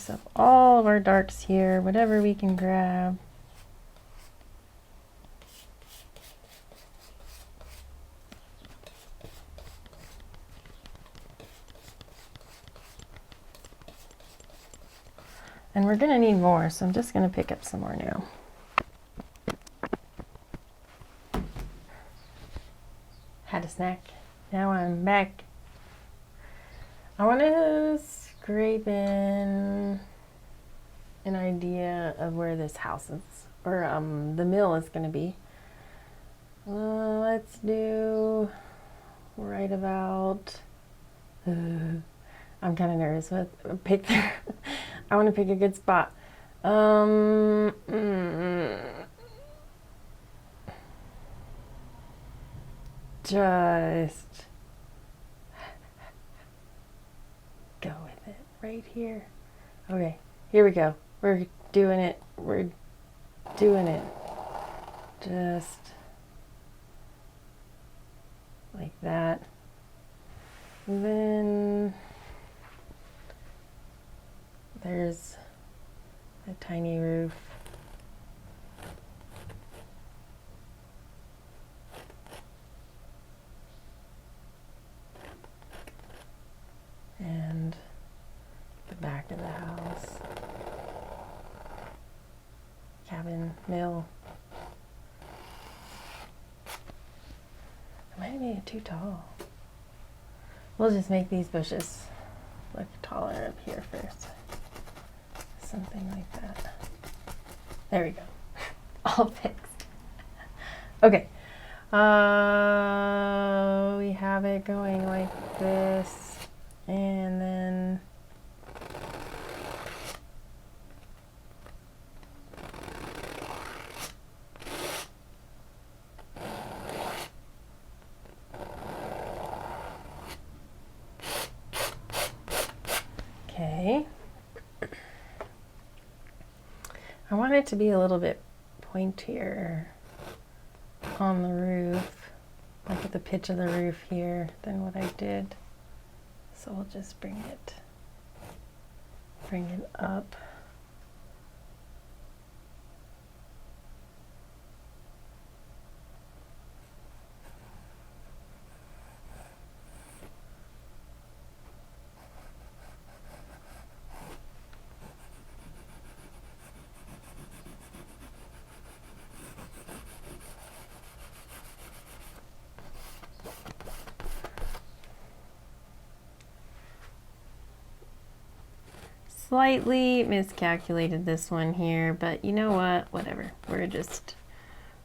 up all of our darks here, whatever we can grab. And we're gonna need more, so I'm just gonna pick up some more now. Had a snack. Now I'm back. I wanna scrape in an idea of where this house is, or the mill is gonna be. Let's do right about, I'm kind of nervous with pick. I want to pick a good spot. Just go with it right here. Okay, here we go. We're doing it. We're doing it. Just like that. Then there's a tiny roof. And the back of the house. Cabin, mill. It might be too tall. We'll just make these bushes look taller up here first. Something like that. There we go. All fixed. Okay. We have it going like this, and then want it to be a little bit pointier on the roof, like at the pitch of the roof here, than what I did. So we'll just bring it up. Slightly miscalculated this one here, but you know what? Whatever.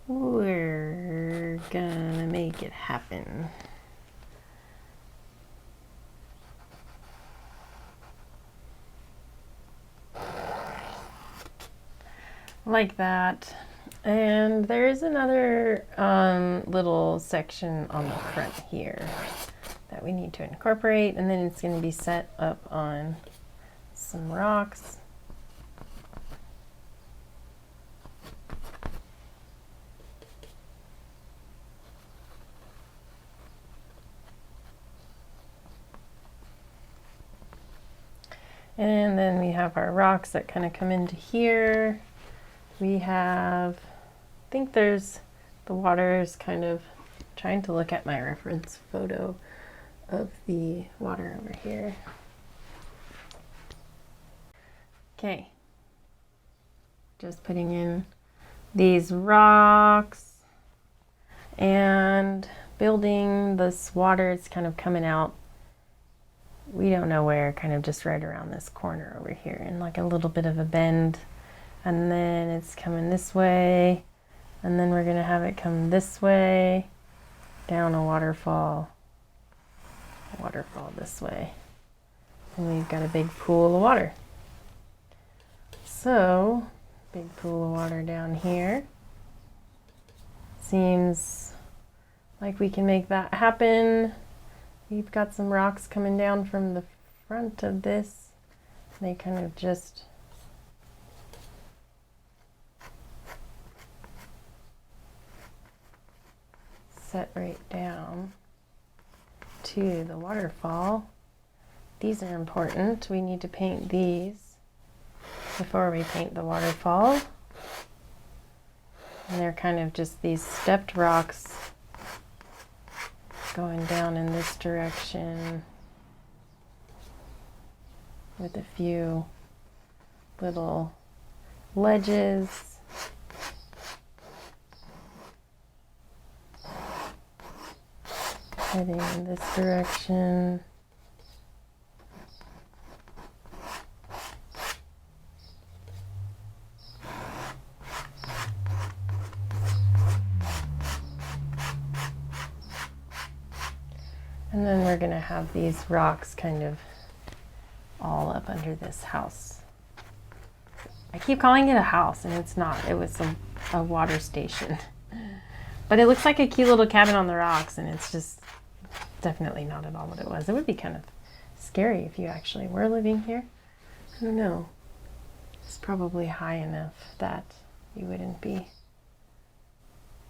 We're gonna make it happen. Like that. And there is another little section on the front here that we need to incorporate, and then it's going to be set up on some rocks. And then we have our rocks that kind of come into here. We have, I think there's, the water is kind of, trying to look at my reference photo of the water over here. Okay, just putting in these rocks and building this water. It's kind of coming out, we don't know where, kind of just right around this corner over here, and like a little bit of a bend, and then it's coming this way, and then we're gonna have it come this way down a waterfall this way, and we've got a big pool of water. So, big pool of water down here. Seems like we can make that happen. We've got some rocks coming down from the front of this. They kind of just set right down to the waterfall. These are important. We need to paint these before we paint the waterfall. And they're kind of just these stepped rocks going down in this direction with a few little ledges. Heading in this direction. And then we're going to have these rocks kind of all up under this house. I keep calling it a house, and it's not. It was a water station. But it looks like a cute little cabin on the rocks, and it's just definitely not at all what it was. It would be kind of scary if you actually were living here. I don't know. It's probably high enough that you wouldn't be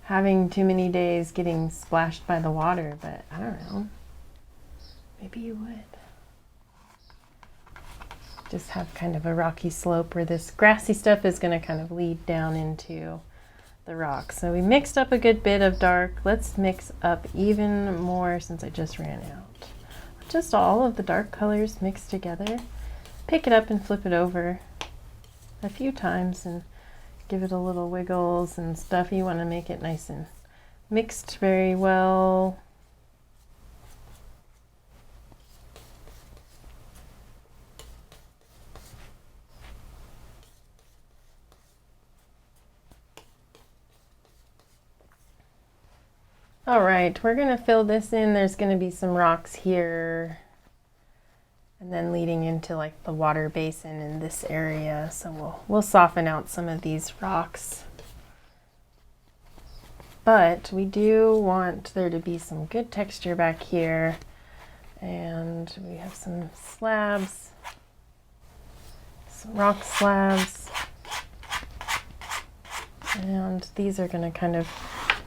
having too many days getting splashed by the water, but I don't know. Maybe you would. Just have kind of a rocky slope where this grassy stuff is going to kind of lead down into the rocks. So we mixed up a good bit of dark. Let's mix up even more since I just ran out. Just all of the dark colors mixed together. Pick it up and flip it over a few times and give it a little wiggles and stuff. You want to make it nice and mixed very well. All right, we're going to fill this in. There's going to be some rocks here and then leading into like the water basin in this area. So we'll soften out some of these rocks. But we do want there to be some good texture back here. And we have some slabs, some rock slabs. And these are going to kind of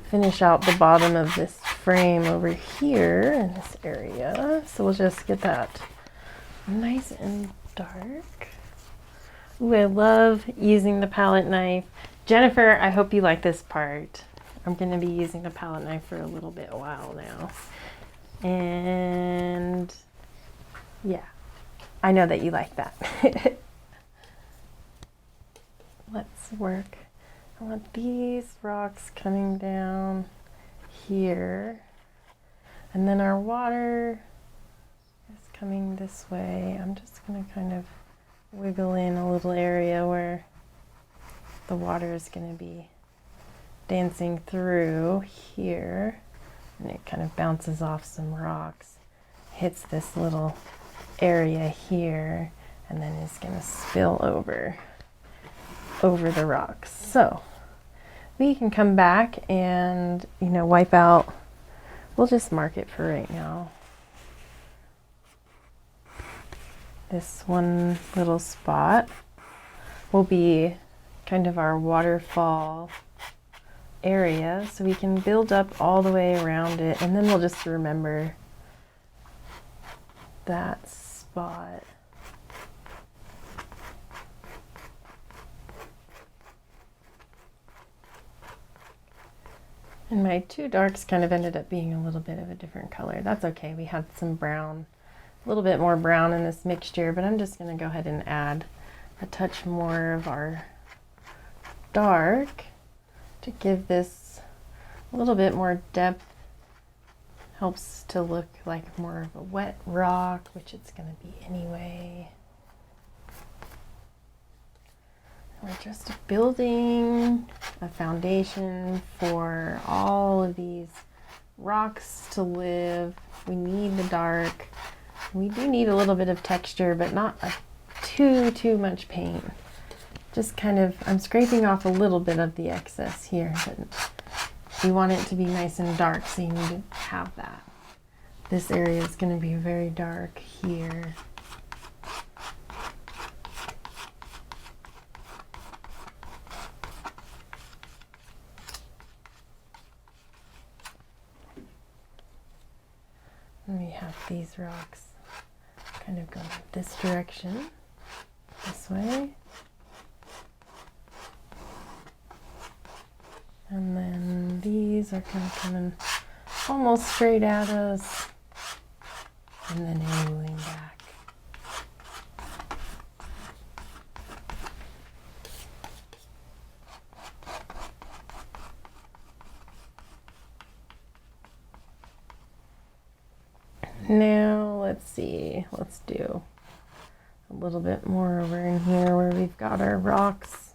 finish out the bottom of this frame over here in this area. So we'll just get that nice and dark. Ooh, I love using the palette knife. Jennifer, I hope you like this part. I'm going to be using the palette knife for a little bit while now. And yeah, I know that you like that. Let's work. I want these rocks coming down here. And then our water is coming this way. I'm just going to kind of wiggle in a little area where the water is going to be dancing through here. And it kind of bounces off some rocks, hits this little area here, and then is going to spill over the rocks. So we can come back and, wipe out. We'll just mark it for right now. This one little spot will be kind of our waterfall area, so we can build up all the way around it, and then we'll just remember that spot. And my two darks kind of ended up being a little bit of a different color. That's okay. We had some brown, a little bit more brown in this mixture, but I'm just going to go ahead and add a touch more of our dark to give this a little bit more depth. Helps to look like more of a wet rock, which it's going to be anyway. We're just building a foundation for all of these rocks to live. We need the dark. We do need a little bit of texture, but not too much paint. Just kind of, I'm scraping off a little bit of the excess here, but you want it to be nice and dark, so you need to have that. This area is going to be very dark here. And we have these rocks kind of going this direction, this way. And then these are kind of coming almost straight at us, and then angling back. Now, let's see, let's do a little bit more over in here where we've got our rocks.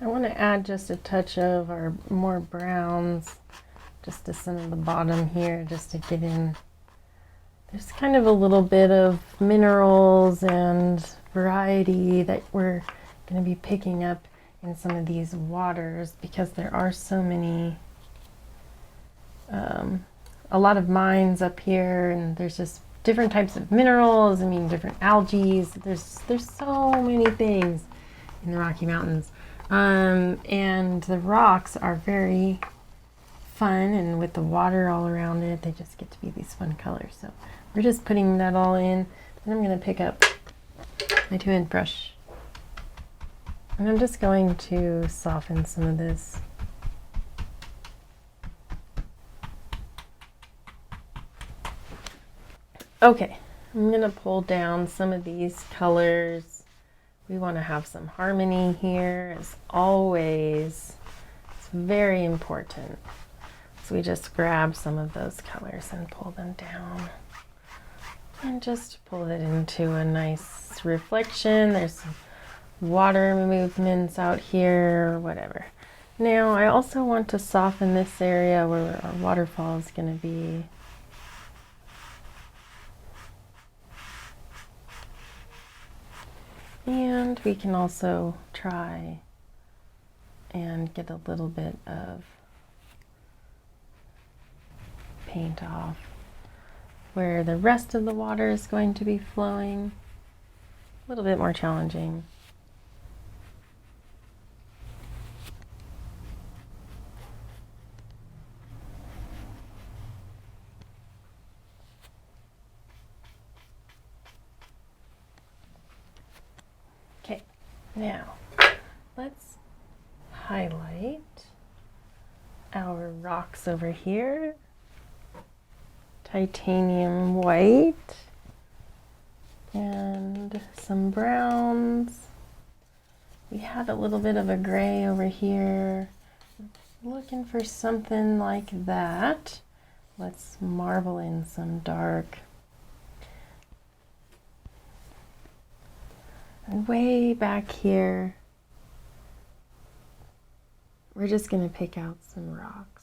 I want to add just a touch of our more browns just to some of the bottom here, just to get in. There's kind of a little bit of minerals and variety that we're going to be picking up in some of these waters, because there are so many, a lot of mines up here, and there's just different types of minerals. I mean, different algae. There's so many things in the Rocky Mountains. And the rocks are very fun, and with the water all around it, they just get to be these fun colors. So we're just putting that all in. Then I'm going to pick up my 2-inch brush, and I'm just going to soften some of this. Okay, I'm going to pull down some of these colors. We want to have some harmony here, as always. It's very important. So we just grab some of those colors and pull them down. And just pull it into a nice reflection. There's some water movements out here, or whatever. Now, I also want to soften this area where our waterfall is going to be. And we can also try and get a little bit of paint off where the rest of the water is going to be flowing. A little bit more challenging. Okay, now let's highlight our rocks over here. Titanium white and some browns. We had a little bit of a gray over here. Looking for something like that. Let's marble in some dark. And way back here, we're just going to pick out some rocks.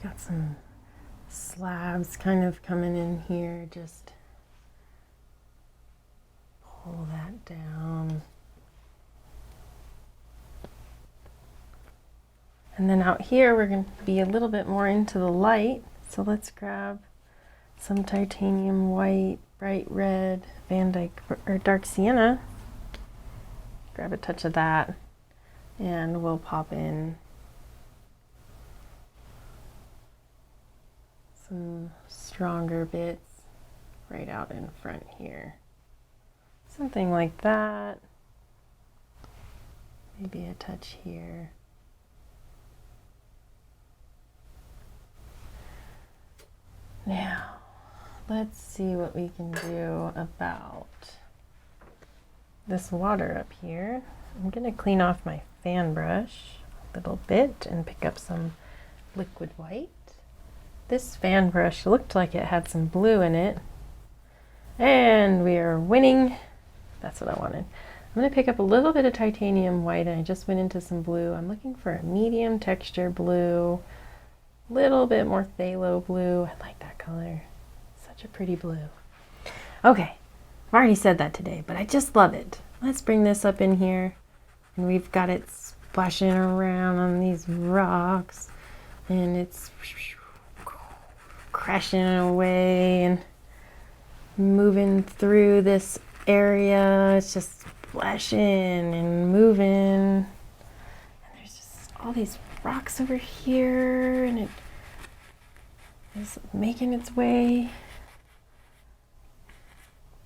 We've got some slabs kind of coming in here. Just pull that down. And then out here, we're going to be a little bit more into the light. So let's grab some titanium white, bright red, Van Dyke, or dark sienna. Grab a touch of that, and we'll pop in some stronger bits right out in front here. Something like that. Maybe a touch here. Now, let's see what we can do about this water up here. I'm going to clean off my fan brush a little bit and pick up some liquid white. This fan brush looked like it had some blue in it. And we are winning. That's what I wanted. I'm going to pick up a little bit of titanium white, and I just went into some blue. I'm looking for a medium texture blue. Little bit more phthalo blue. I like that color. Such a pretty blue. Okay, I've already said that today, but I just love it. Let's bring this up in here. And we've got it splashing around on these rocks. And it's crashing away and moving through this area. It's just splashing and moving. And there's just all these rocks over here, and it is making its way.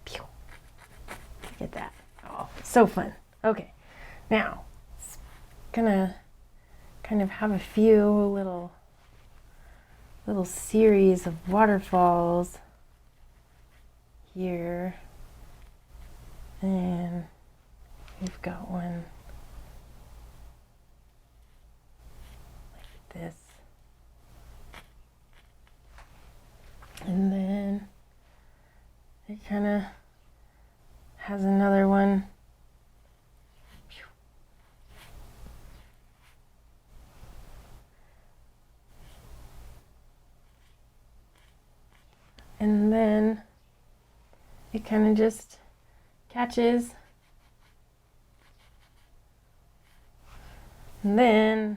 Pew. Look at that. Oh, so fun. Okay, now it's gonna kind of have a few little series of waterfalls here, and we've got one this, and then it kind of has another one. And then it kind of just catches, and then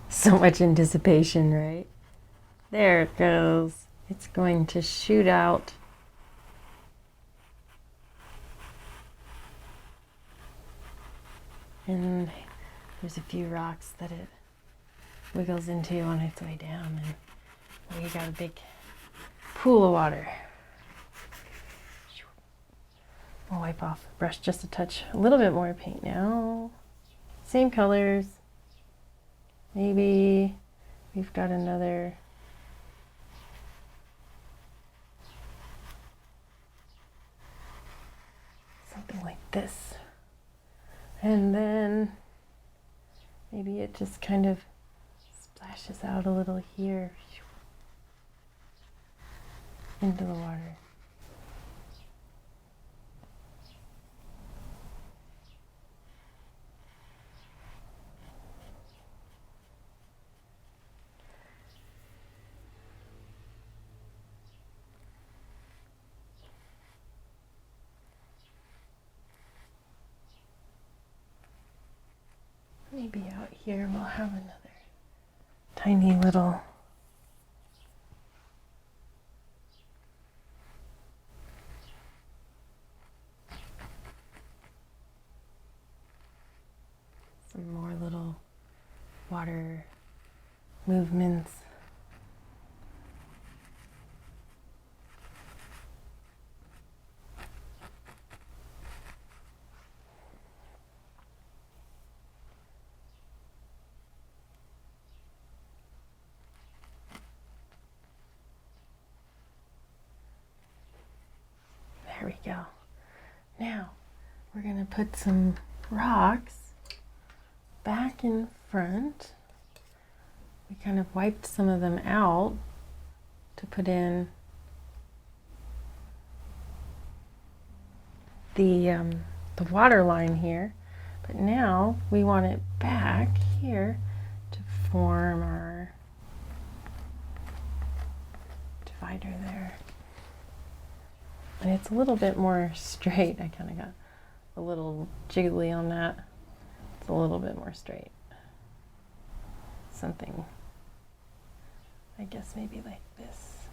so much anticipation, right? There it goes. It's going to shoot out. And there's a few rocks that it wiggles into on its way down, and we got a big pool of water. I'll wipe off the brush just a touch, a little bit more paint now. Same colors. Maybe we've got another something like this. And then maybe it just kind of splashes out a little here into the water. here we'll have another tiny little some more little water movements. There we go. Now we're going to put some rocks back in front. We kind of wiped some of them out to put in the water line here, but now we want it back here to form our divider there. And it's a little bit more straight. I kind of got a little jiggly on that. It's a little bit more straight. Something, I guess maybe like this.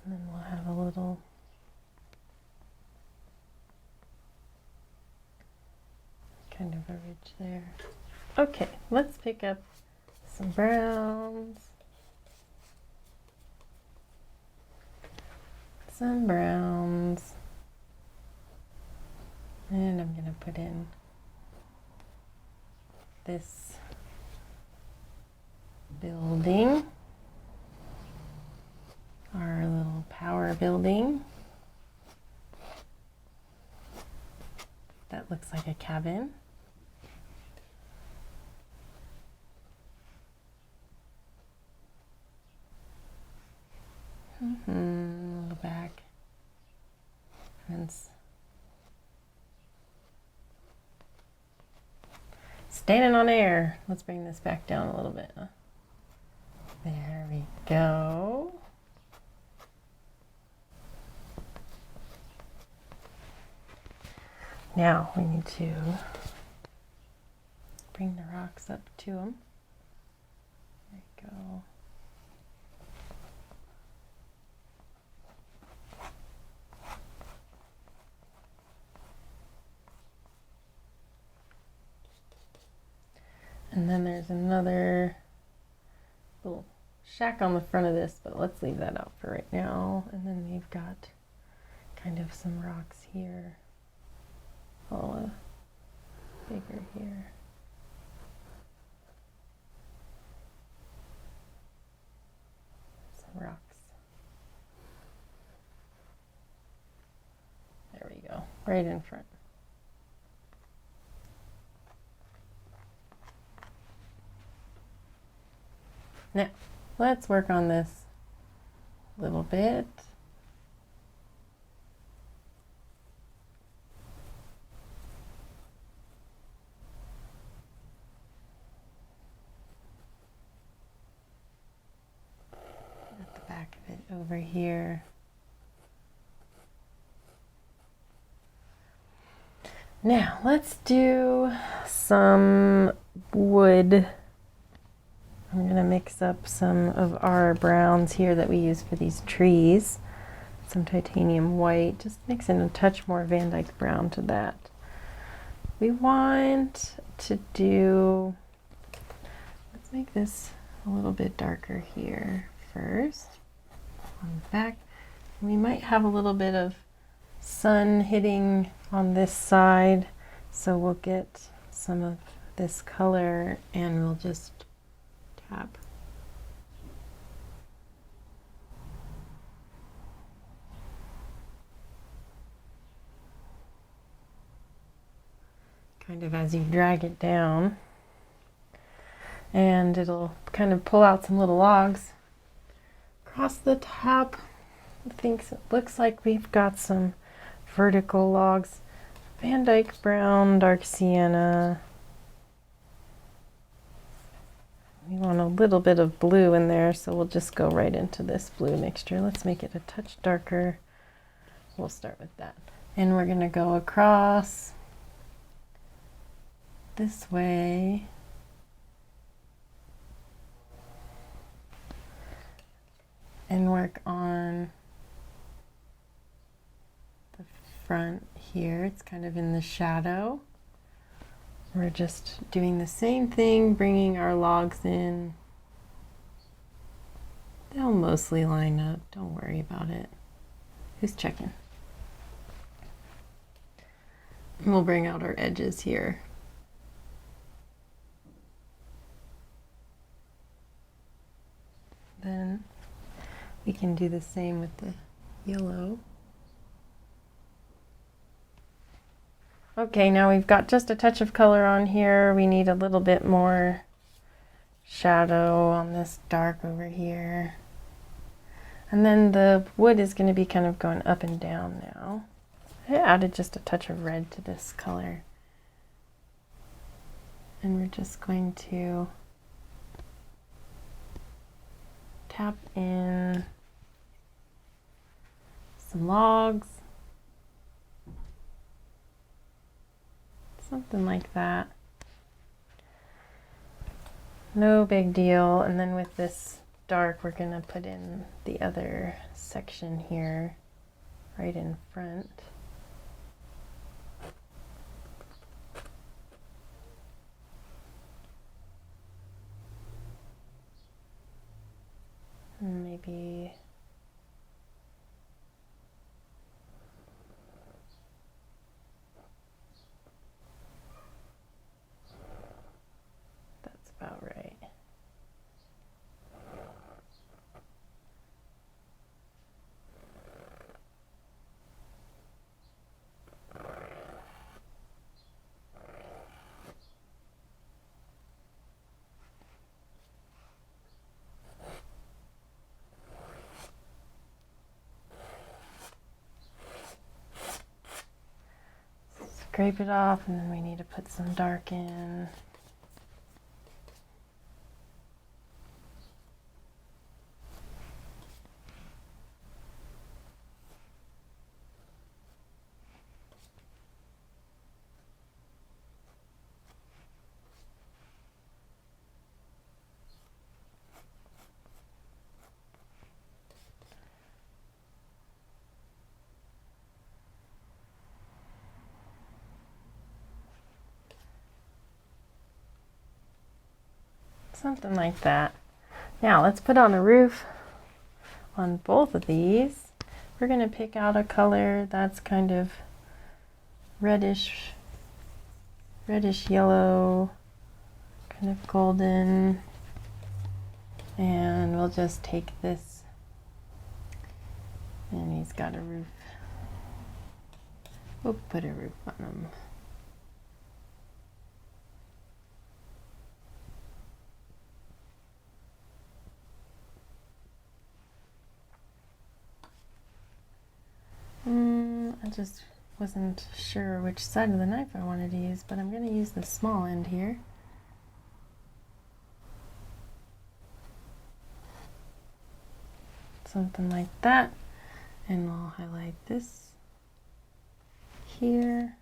And then we'll have a little kind of a ridge there. Okay, let's pick up some browns. Some browns. And I'm going to put in this building, our little power building. That looks like a cabin. Little back fence. Standing on air. Let's bring this back down a little bit. There we go. Now we need to bring the rocks up to them. There we go. And then there's another little shack on the front of this, but let's leave that out for right now. And then we've got kind of some rocks here. Oh, bigger here. Some rocks. There we go, right in front. Now, let's work on this a little bit. At the back of it over here. Now, let's do some wood. I'm going to mix up some of our browns here that we use for these trees. Some titanium white, just mix in a touch more Van Dyke brown to that. We want to do, let's make this a little bit darker here first on the back. We might have a little bit of sun hitting on this side, so we'll get some of this color and we'll just tap. Kind of as you drag it down, and it'll kind of pull out some little logs across the top. I think it looks like we've got some vertical logs. Van Dyke brown, dark sienna. We want a little bit of blue in there, so we'll just go right into this blue mixture. Let's make it a touch darker we'll start with that. And we're going to go across this way. And work on the front here. It's kind of in the shadow. We're just doing the same thing, bringing our logs in. They'll mostly line up, don't worry about it. Who's checking? And we'll bring out our edges here. Then we can do the same with the yellow. Okay, now we've got just a touch of color on here. We need a little bit more shadow on this dark over here. And then the wood is going to be kind of going up and down now. I added just a touch of red to this color. And we're just going to tap in some logs. Something like that. No big deal. And then with this dark, we're going to put in the other section here, right in front. And maybe that's about right. Scrape it off, and then we need to put some dark in. Something like that. Now let's put on a roof on both of these. We're going to pick out a color that's kind of reddish yellow, kind of golden. And we'll just take this, and he's got a roof. We'll put a roof on him. I just wasn't sure which side of the knife I wanted to use, but I'm going to use the small end here. Something like that. And we'll highlight this here.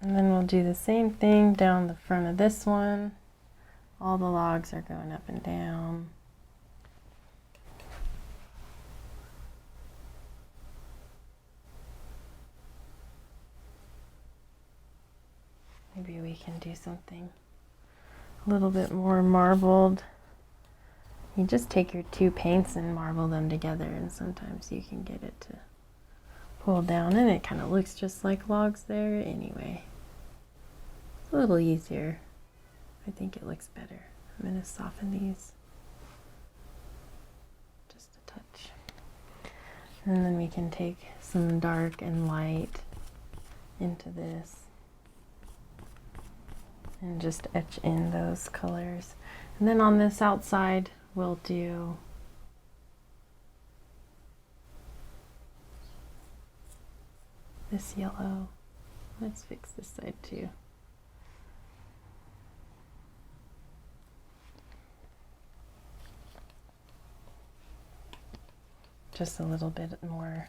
And then we'll do the same thing down the front of this one. All the logs are going up and down. Maybe we can do something a little bit more marbled. You just take your two paints and marble them together, and sometimes you can get it to pull down, and it kind of looks just like logs there anyway. It's a little easier. I think it looks better. I'm going to soften these just a touch. And then we can take some dark and light into this and just etch in those colors. And then on this outside, we'll do this yellow. Let's fix this side too. just a little bit more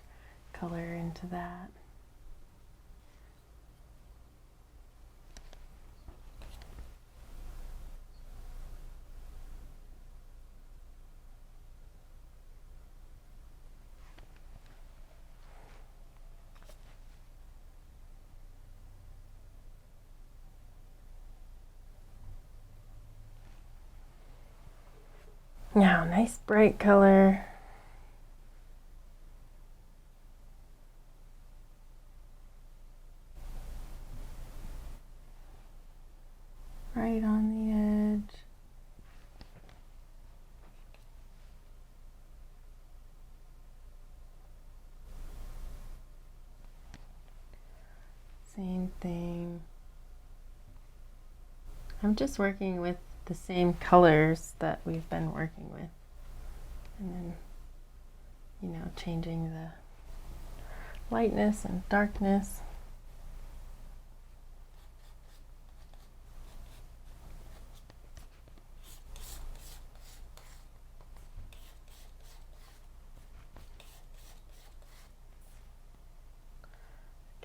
color into that. Now, nice bright color. Right on the edge. Same thing. I'm just working with the same colors that we've been working with. And then, you know, changing the lightness and darkness.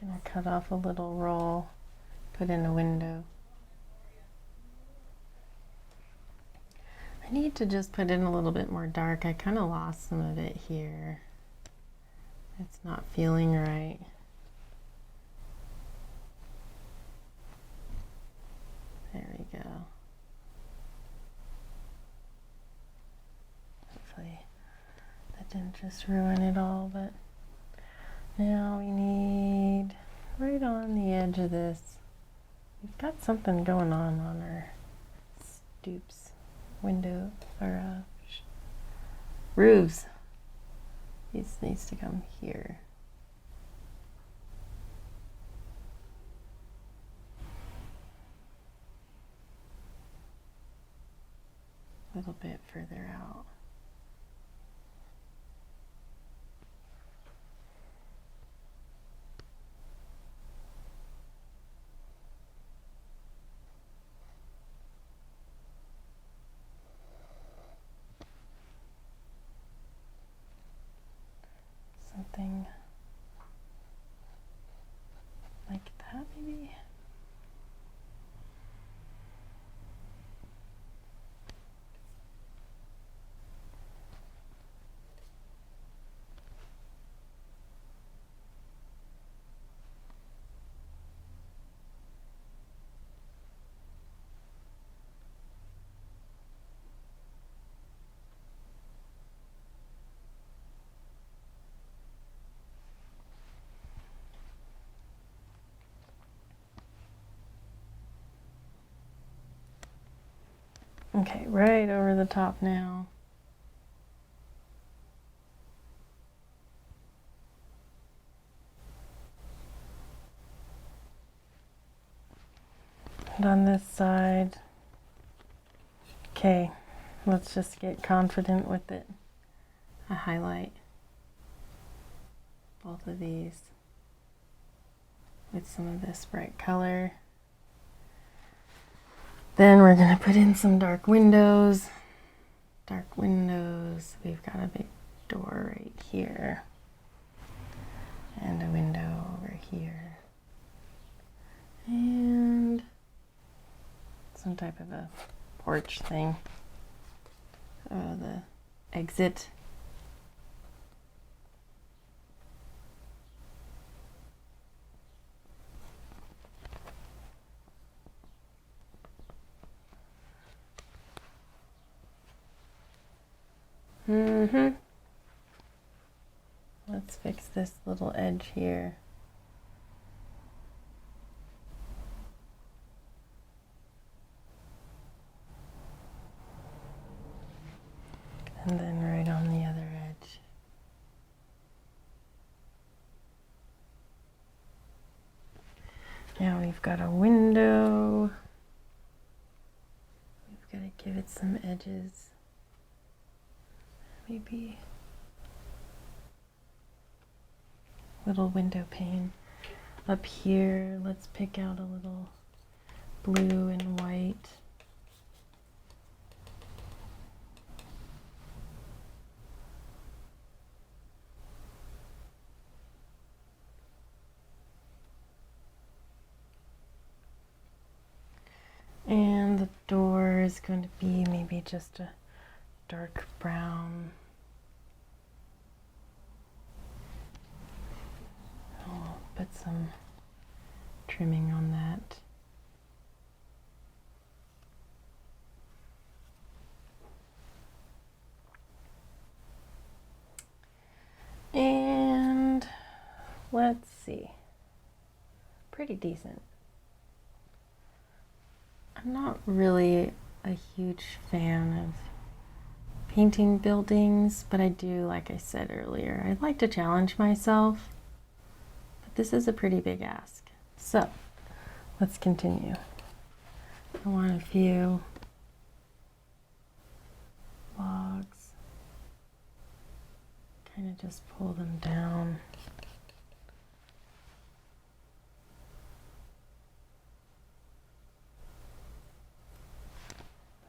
Gonna cut off a little roll, put in a window. I need to just put in a little bit more dark. I kind of lost some of it here. It's not feeling right. There we go. Hopefully that didn't just ruin it all, but now we need right on the edge of this. We've got something going on our stoops, window, or roofs. This needs to come here. A little bit further out. Something like that, maybe. Okay, right over the top now. And on this side. Okay, let's just get confident with it. I highlight both of these with some of this bright color. Then we're going to put in some dark windows. Dark windows. We've got a big door right here. And a window over here. And some type of a porch thing. The exit. Let's fix this little edge here. And then right on the other edge. Now we've got a window. We've got to give it some edges. Maybe little window pane up here. Let's pick out a little blue and white. is going to be maybe just a dark brown. I'll put some trimming on that. And let's see, pretty decent. I'm not really a huge fan of painting buildings, but I do, like I said earlier, I like to challenge myself, but this is a pretty big ask. So let's continue. I want a few logs, kind of just pull them down.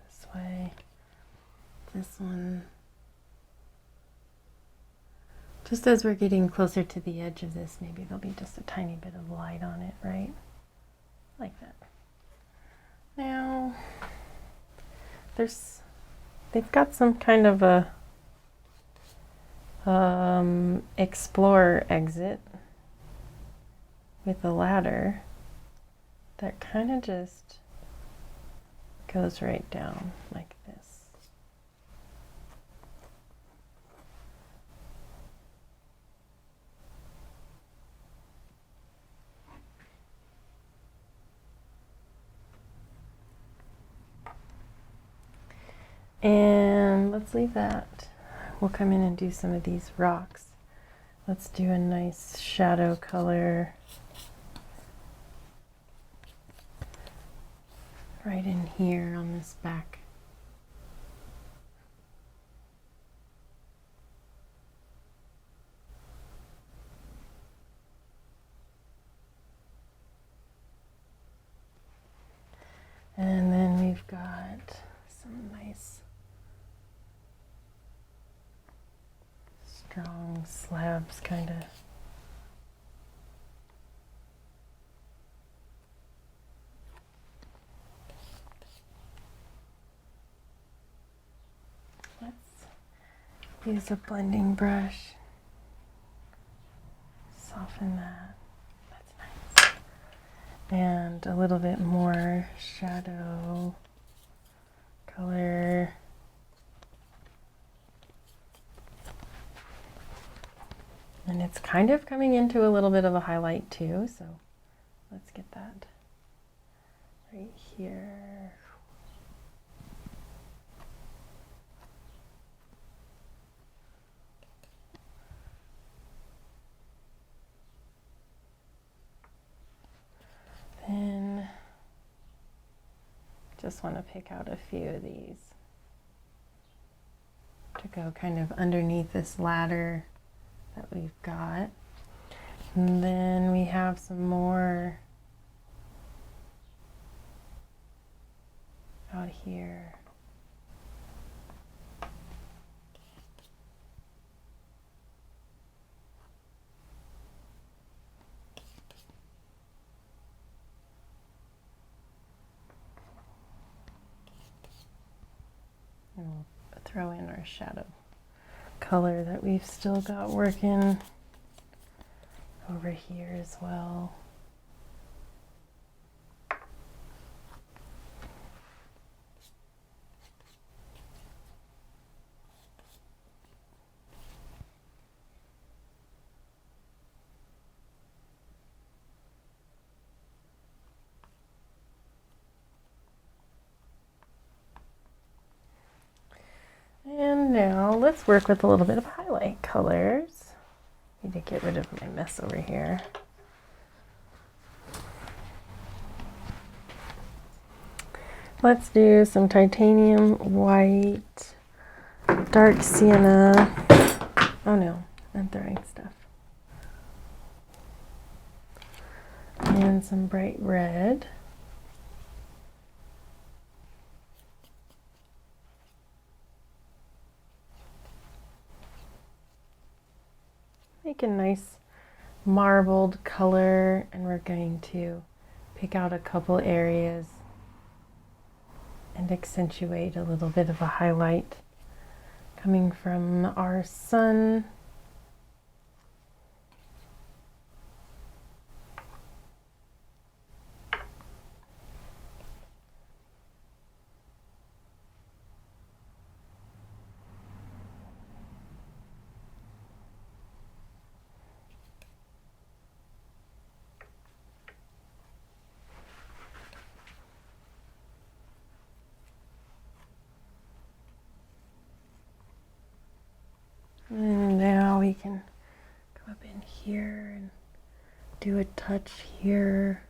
This way. This one, just as we're getting closer to the edge of this, maybe there'll be just a tiny bit of light on it, right? Like that. Now, they've got some kind of a explorer exit with a ladder that kind of just goes right down like this. And let's leave that. We'll come in and do some of these rocks. Let's do a nice shadow color right in here on this back. And then we've got some nice strong slabs kind of. Let's use a blending brush. Soften that. That's nice. And a little bit more shadow color. And it's kind of coming into a little bit of a highlight too, so let's get that right here. Then just want to pick out a few of these to go kind of underneath this ladder that we've got. And then we have some more out here. And we'll throw in our shadow color that we've still got working over here as well. And now let's work with a little bit of highlight colors. Need to get rid of my mess over here. Let's do some titanium white, dark sienna. Oh no, I'm throwing stuff. And some bright red. Make a nice marbled color, and we're going to pick out a couple areas and accentuate a little bit of a highlight coming from our sun. And now we can come up in here and do a touch here.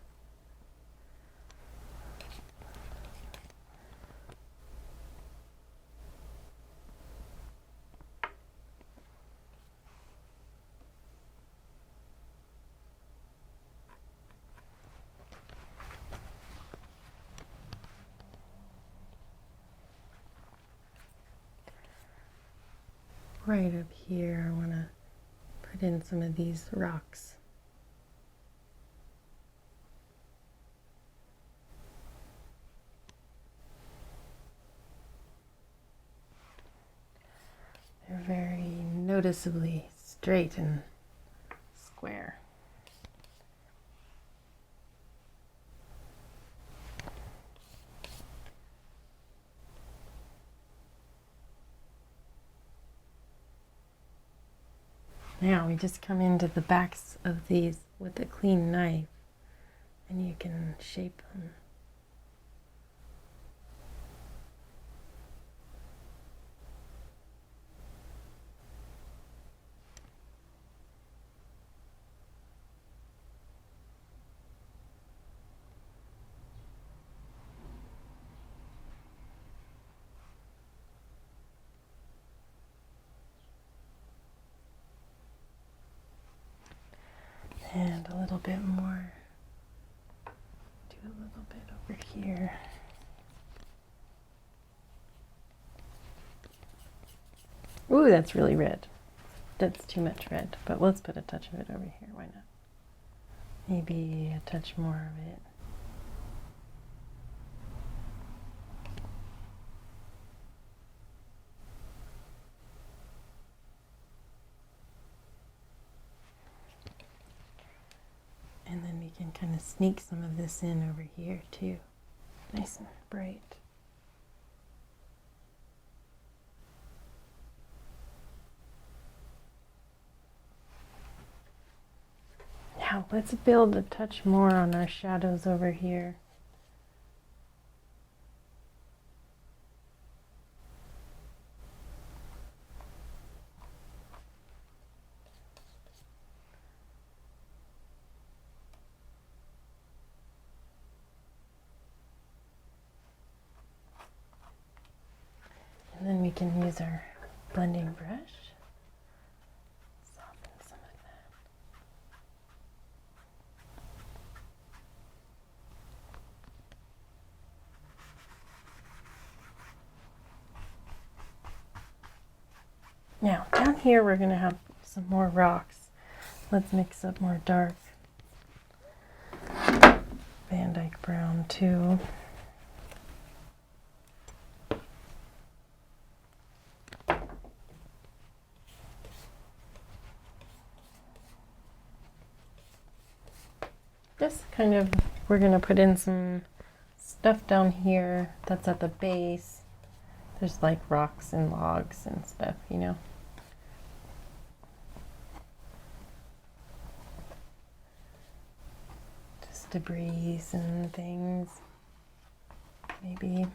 Right up here, I want to put in some of these rocks. They're very noticeably straight and square. Now we just come into the backs of these with a clean knife and you can shape them. And a little bit more. Do a little bit over here. Ooh, that's really red. That's too much red, but let's put a touch of it over here. Why not? Maybe a touch more of it. And then we can kind of sneak some of this in over here too. Nice and bright. Now let's build a touch more on our shadows over here. And then we can use our blending brush. Soften some of that. Now, down here we're going to have some more rocks. Let's mix up more dark Van Dyke brown too. Just kind of, we're going to put in some stuff down here that's at the base. There's like rocks and logs and stuff, you know. Just debris and things, maybe.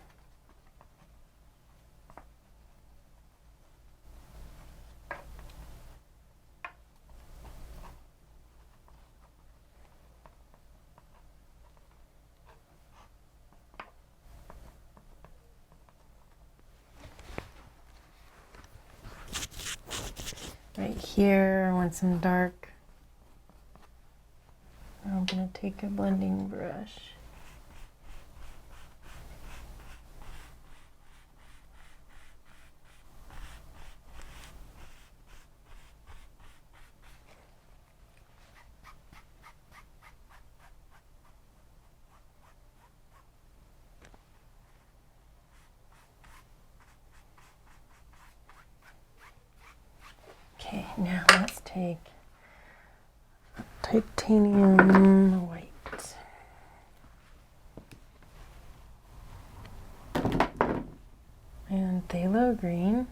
Right here, I want some dark. I'm going to take a blending brush. take titanium white. And phthalo green.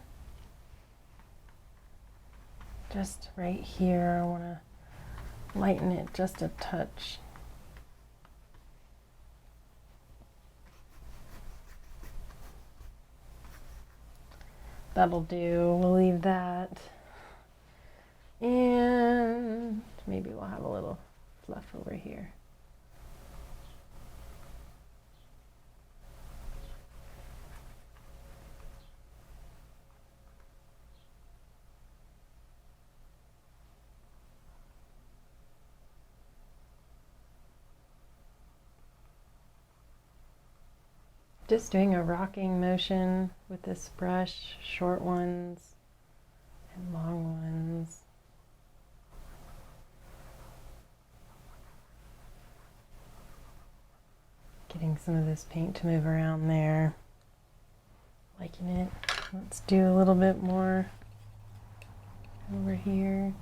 Just right here, I want to lighten it just a touch. That'll do, we'll leave that. And maybe we'll have a little fluff over here. Just doing a rocking motion with this brush, short ones and long ones. Getting some of this paint to move around there. Liking it. Let's do a little bit more over here.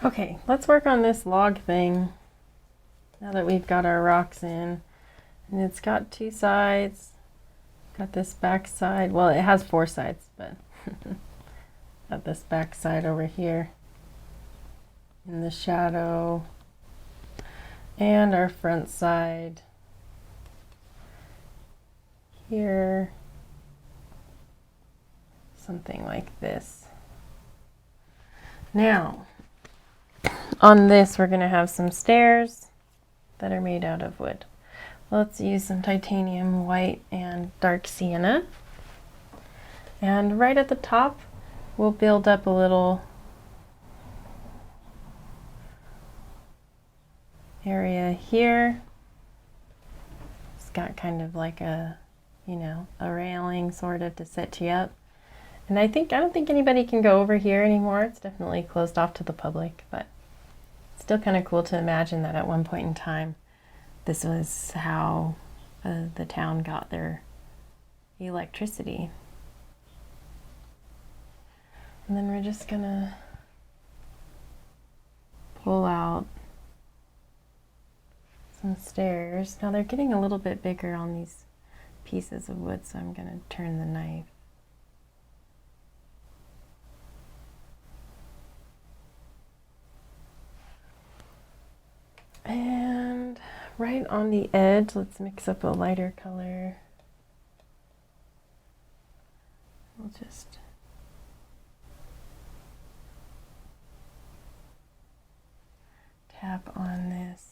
Okay, let's work on this log thing now that we've got our rocks in. And it's got two sides. Got this back side. Well, it has four sides, but got this back side over here in the shadow. And our front side here. Something like this. Now, on this, we're going to have some stairs that are made out of wood. Let's use some titanium white and dark sienna. And right at the top, we'll build up a little area here. It's got kind of like a, a railing sort of to set you up. And I don't think anybody can go over here anymore. It's definitely closed off to the public, but still kind of cool to imagine that at one point in time, this was how the town got their electricity. And then we're just gonna pull out some stairs. Now they're getting a little bit bigger on these pieces of wood, so I'm gonna turn the knife. And right on the edge, let's mix up a lighter color. We'll just tap on this.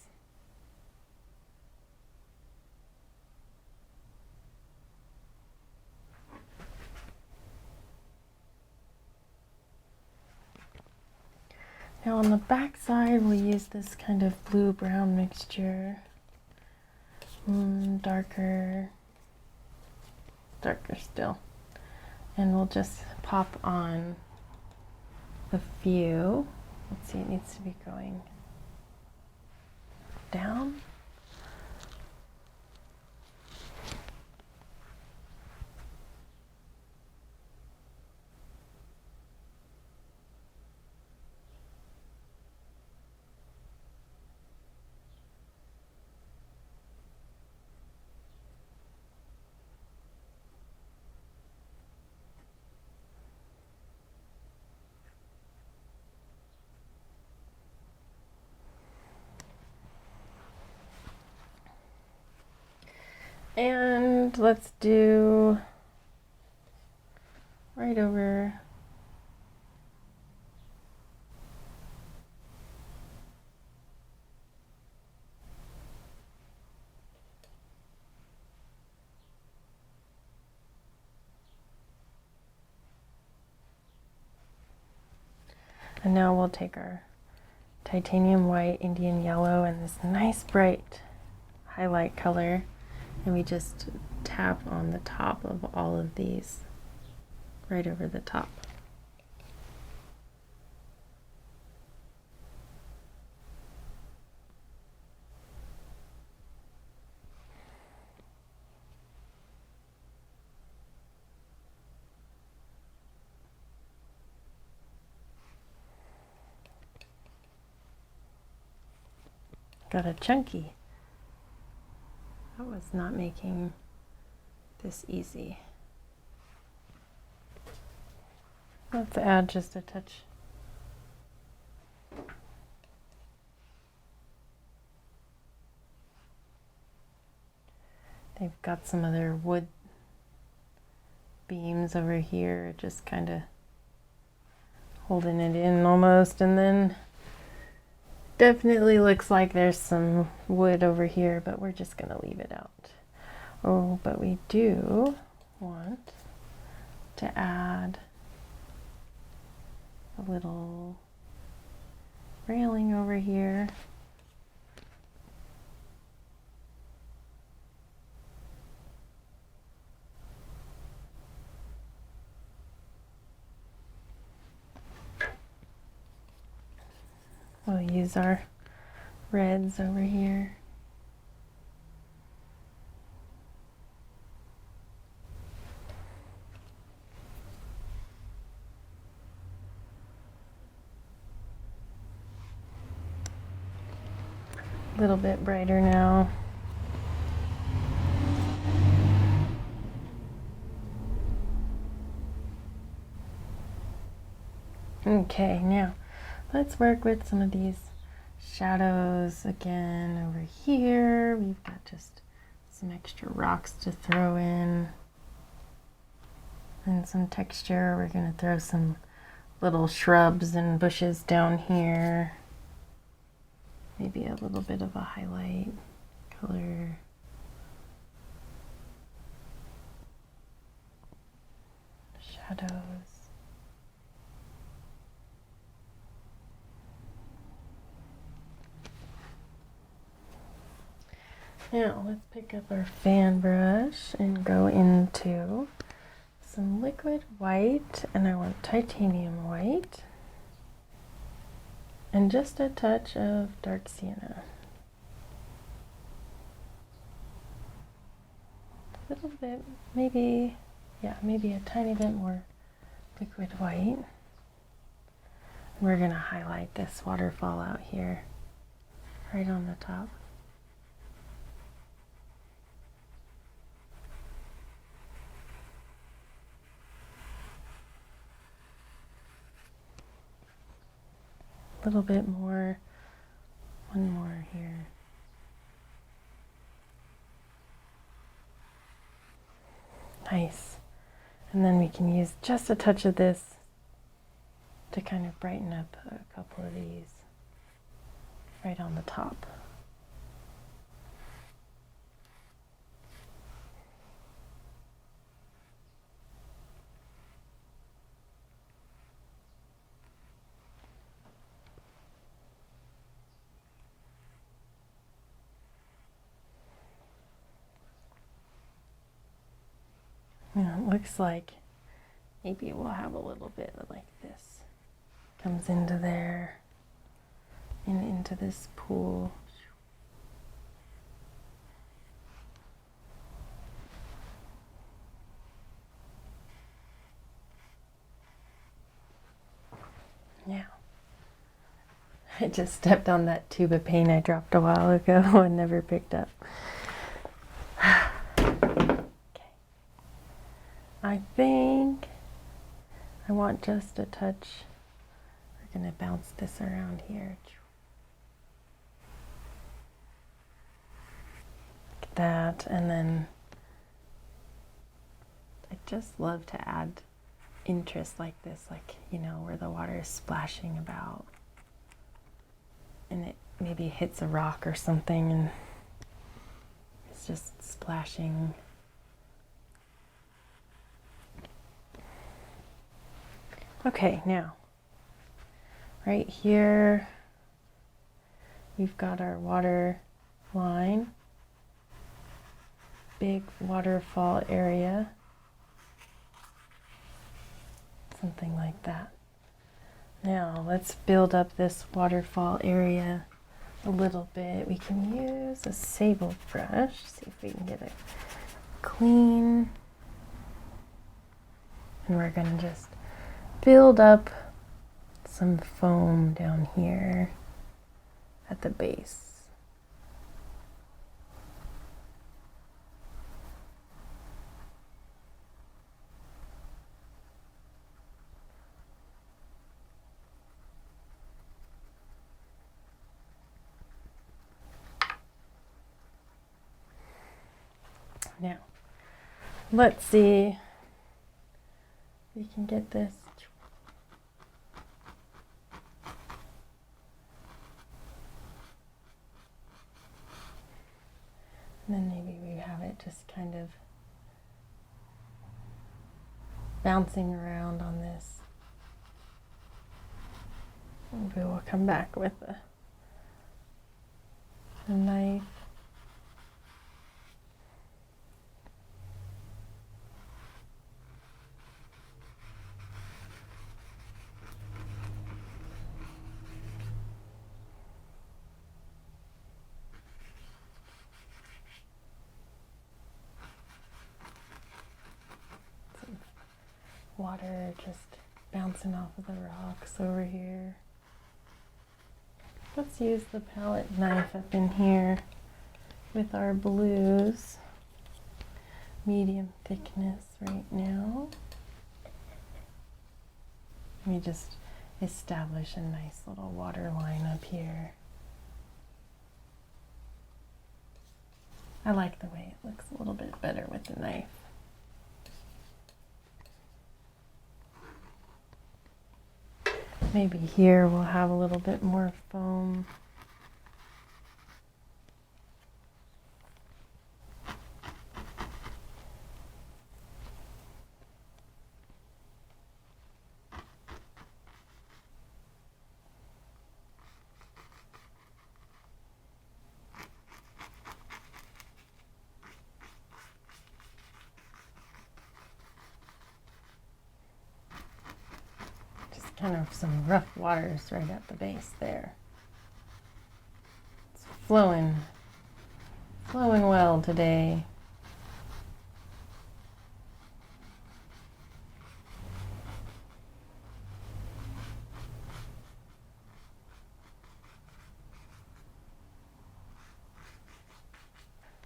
Now on the back side, we'll use this kind of blue-brown mixture. Darker still. And we'll just pop on a few. Let's see, it needs to be going down. And let's do right over and now we'll take our titanium white, Indian yellow, and this nice bright highlight color And we just tap on the top of all of these, right over the top. Got a chunky. That was not making this easy. Let's add just a touch. They've got some other wood beams over here, just kind of holding it in almost, and then definitely looks like there's some wood over here, but we're just gonna leave it out. Oh, but we do want to add a little railing over here. We'll use our reds over here. A little bit brighter now. Okay, now let's work with some of these shadows again over here. We've got just some extra rocks to throw in and some texture. We're going to throw some little shrubs and bushes down here. Maybe a little bit of a highlight color. Shadows. Now let's pick up our fan brush and go into some liquid white, and I want titanium white and just a touch of dark sienna. A little bit, maybe a tiny bit more liquid white. We're going to highlight this waterfall out here, right on the top. A little bit more, one more here. Nice. And then we can use just a touch of this to kind of brighten up a couple of these right on the top. Now it looks like maybe we'll have a little bit like this. Comes into there and into this pool. Now, I just stepped on that tube of paint I dropped a while ago and never picked up. I think I want just a touch. We're going to bounce this around here. Like that. And then I just love to add interest like this, like, you know, where the water is splashing about and it maybe hits a rock or something and it's just splashing. Okay, now, right here, we've got our water line. big waterfall area. Something like that. Now let's build up this waterfall area a little bit. We can use a sable brush, see if we can get it clean. And we're going to just build up some foam down here at the base. Now, let's see if we can get this. And then maybe we have it just kind of bouncing around on this. Maybe we'll come back with a knife. Water just bouncing off of the rocks over here. Let's use the palette knife up in here with our blues. Medium thickness right now. Let me just establish a nice little water line up here. I like the way it looks a little bit better with the knife. Maybe here we'll have a little bit more foam. Kind of some rough waters right at the base there. It's flowing well today.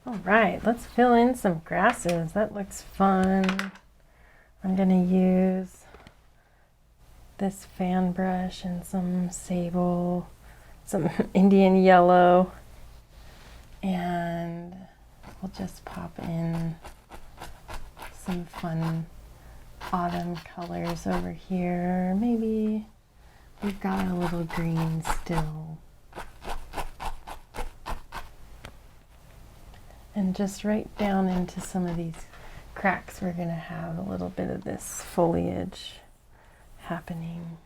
All right, let's fill in some grasses. That looks fun. I'm gonna use this fan brush and some sable, some Indian yellow, and we'll just pop in some fun autumn colors over here. Maybe we've got a little green still. And just right down into some of these cracks, we're going to have a little bit of this foliage happening.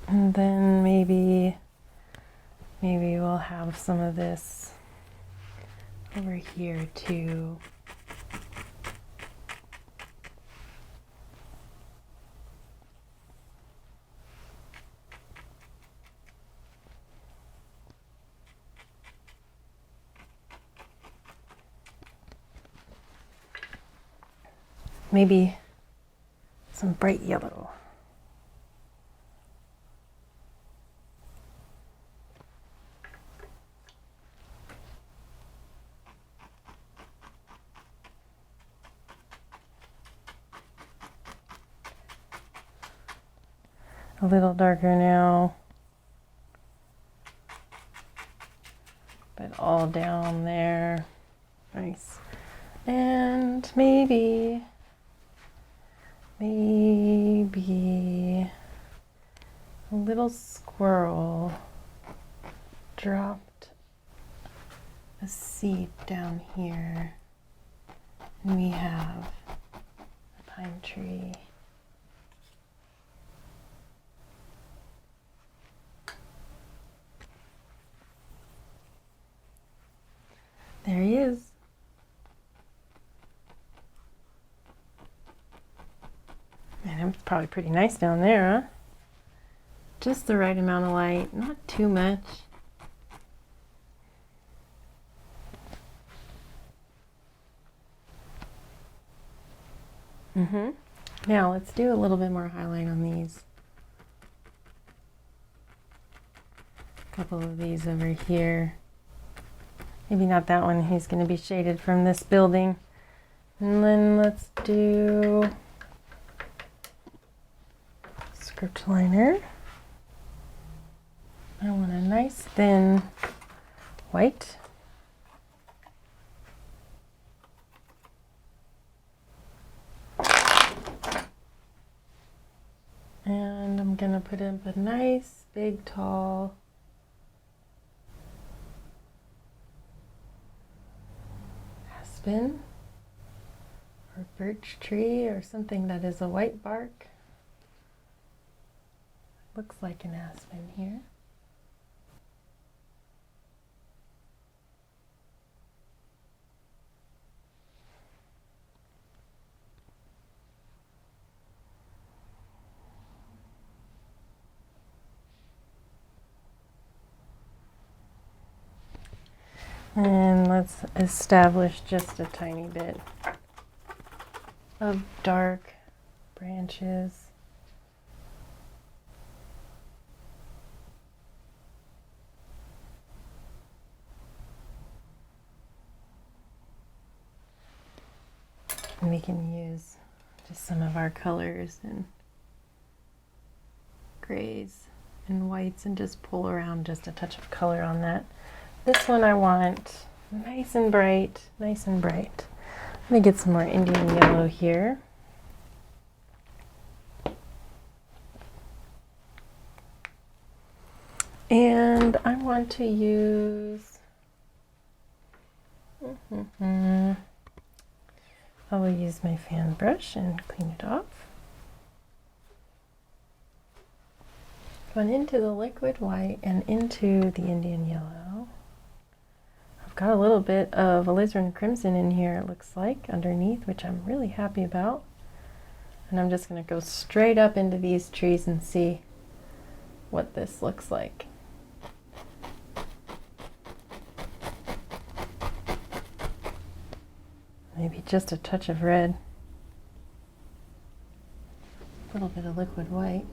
And then maybe we'll have some of this over here too. Maybe some bright yellow. A little darker now, but all down there. Nice. And maybe a little squirrel dropped a seed down here. And we have a pine tree. There he is. Man, it's probably pretty nice down there, huh? Just the right amount of light, not too much. Now let's do a little bit more highlight on these. A couple of these over here. Maybe not that one, he's going to be shaded from this building. And then let's do script liner. I want a nice thin white. And I'm going to put up a nice, big, tall aspen or birch tree or something that is a white bark. Looks like an aspen here. And let's establish just a tiny bit of dark branches. And we can use just some of our colors and grays and whites and just pull around just a touch of color on that. This one I want nice and bright, nice and bright. Let me get some more Indian yellow here. And I want to use, I will use my fan brush and clean it off. Going into the liquid white and into the Indian yellow. I've got a little bit of alizarin crimson in here, it looks like, underneath, which I'm really happy about. And I'm just going to go straight up into these trees and see what this looks like. Maybe just a touch of red. A little bit of liquid white.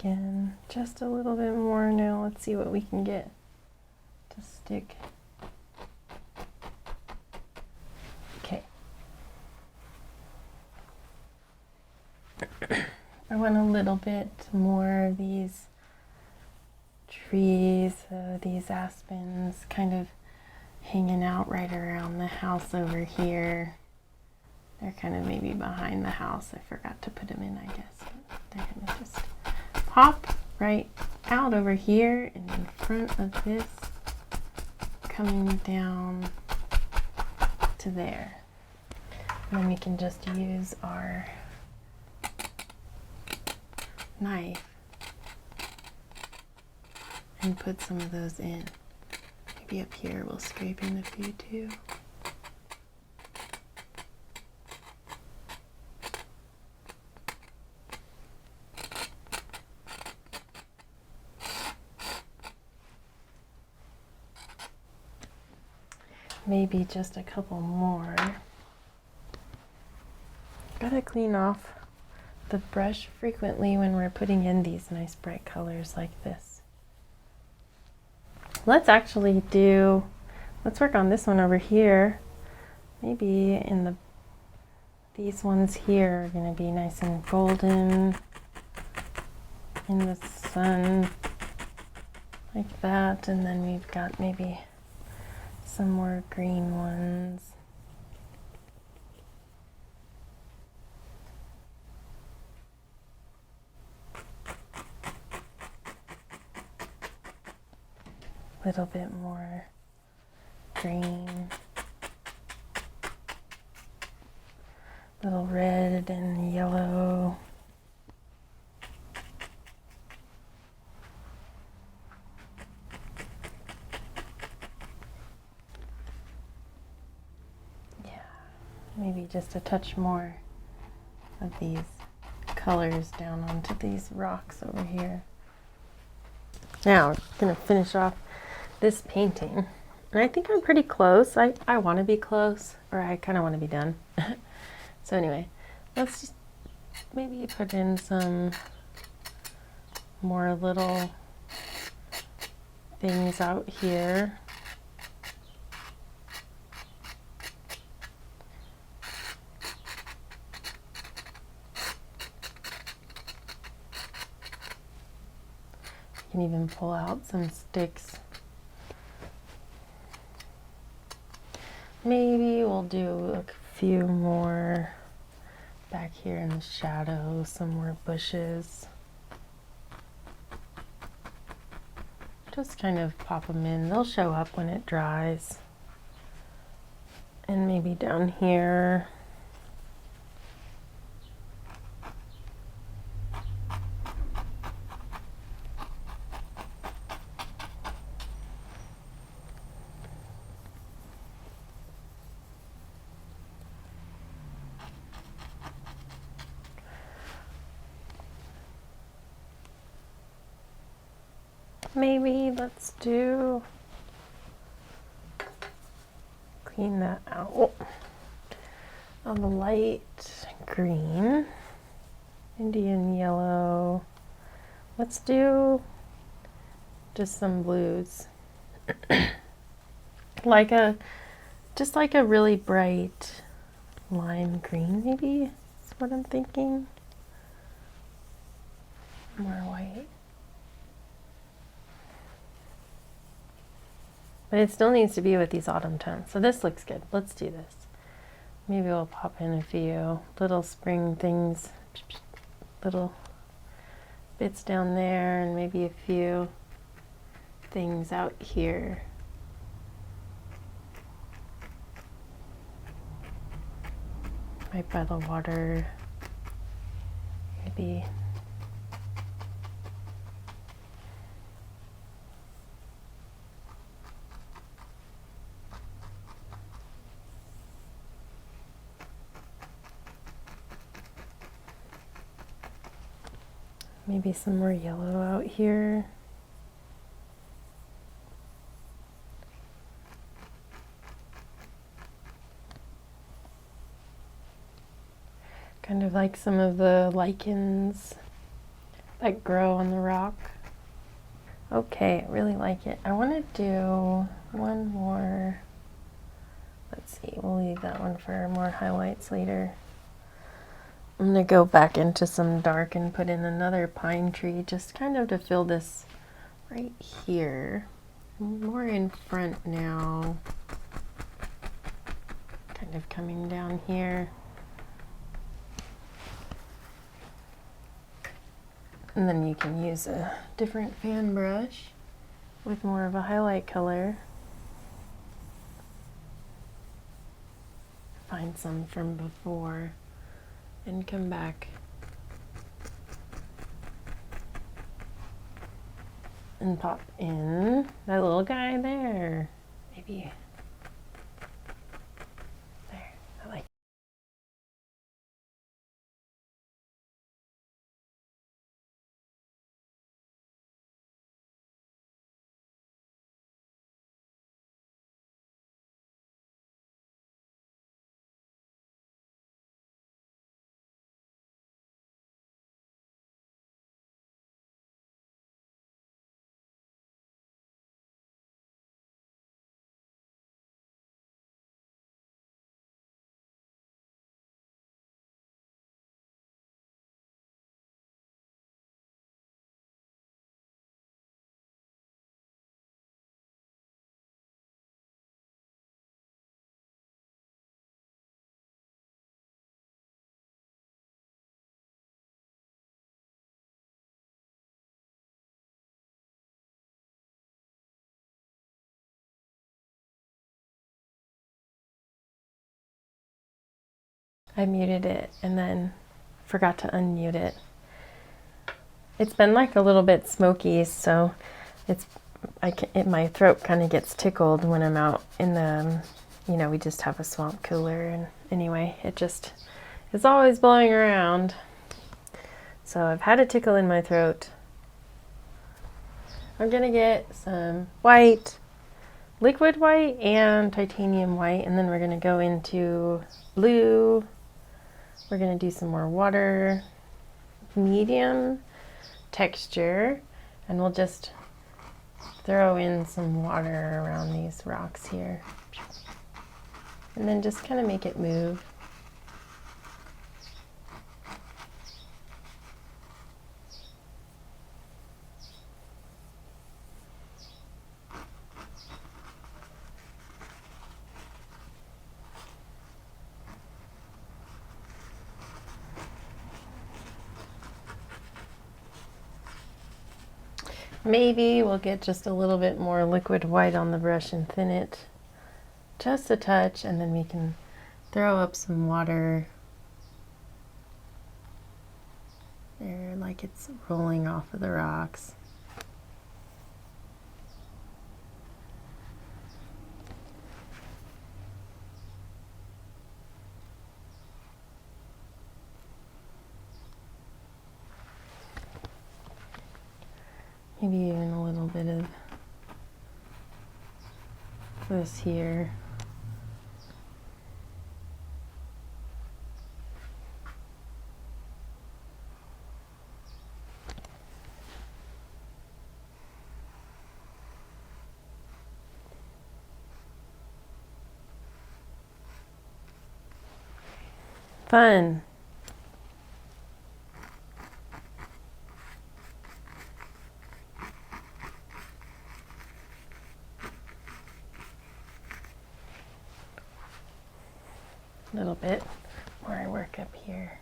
Again, just a little bit more now. Let's see what we can get to stick. Okay. I want a little bit more of these trees, these aspens kind of hanging out right around the house over here. They're kind of maybe behind the house. I forgot to put them in, I guess. But they're going to just pop right out over here and in front of this, coming down to there. And then we can just use our knife and put some of those in. Maybe up here we'll scrape in a few too. Maybe just a couple more. Gotta clean off the brush frequently when we're putting in these nice bright colors like this. Let's work on this one over here. Maybe in these ones here are gonna be nice and golden in the sun like that, and then we've got maybe some more green ones. A little bit more green, little red and yellow. Yeah, maybe just a touch more of these colors down onto these rocks over here. Now, I'm gonna finish off this painting. And I think I'm pretty close. I want to be close, or I kind of want to be done. So anyway, let's just maybe put in some more little things out here. You can even pull out some sticks. Maybe we'll do a few more back here in the shadow, some more bushes. Just kind of pop them in. They'll show up when it dries. And maybe down here. Maybe let's do, clean that out. On the light green, Indian yellow. Let's do just some blues. Just like a really bright lime green, maybe is what I'm thinking. More white. But it still needs to be with these autumn tones. So this looks good. Let's do this. Maybe we'll pop in a few little spring things, little bits down there, and maybe a few things out here. Right by the water, maybe. Maybe some more yellow out here. Kind of like some of the lichens that grow on the rock. Okay, I really like it. I want to do one more. Let's see, we'll leave that one for more highlights later. I'm going to go back into some dark and put in another pine tree just kind of to fill this right here. More in front now. Kind of coming down here. And then you can use a different fan brush with more of a highlight color. Find some from before and come back and pop in that little guy there. Maybe I muted it and then forgot to unmute it. It's been like a little bit smoky, so my throat kind of gets tickled when I'm out in the, we just have a swamp cooler, and anyway, it's always blowing around. So I've had a tickle in my throat. I'm gonna get some white, liquid white and titanium white, and then we're gonna go into blue. We're gonna do some more water, medium texture, and we'll just throw in some water around these rocks here. And then just kind of make it move. Maybe we'll get just a little bit more liquid white on the brush and thin it just a touch, and then we can throw up some water there like it's rolling off of the rocks. Maybe even a little bit of this here. Fun. A little bit more work up here.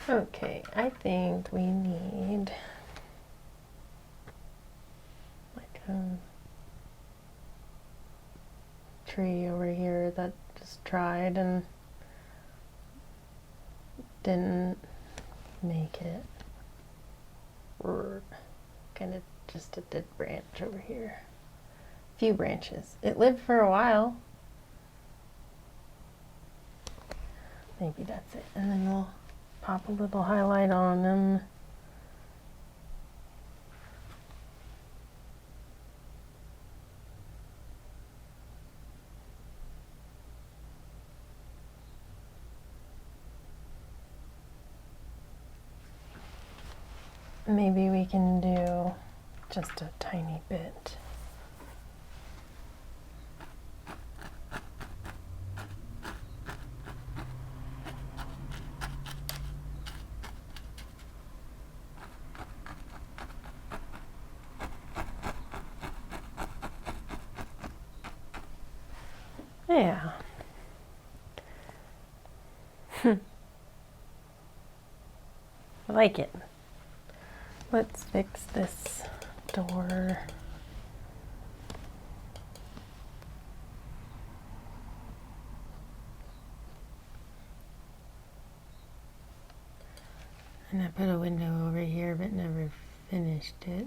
Okay, I think we need like a tree over here that just tried and didn't make it. Or kind of just a dead branch over here. A few branches. It lived for a while. Maybe that's it. And then we'll pop a little highlight on them. Maybe we can do just a tiny bit. Yeah. I like it. Let's fix this door. And I put a window over here but never finished it.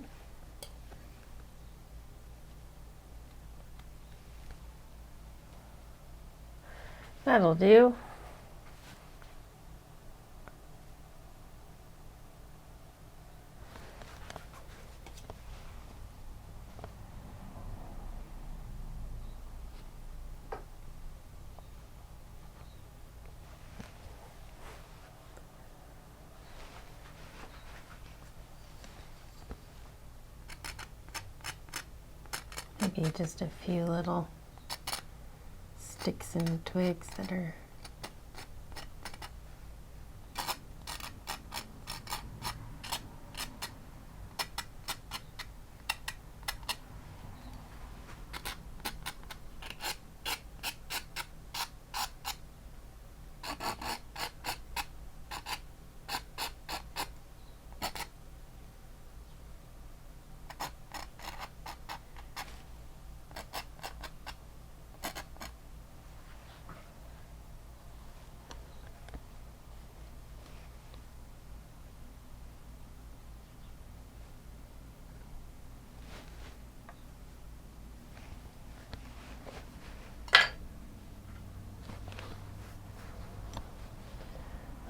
That'll do. maybe just a few little sticks and twigs that are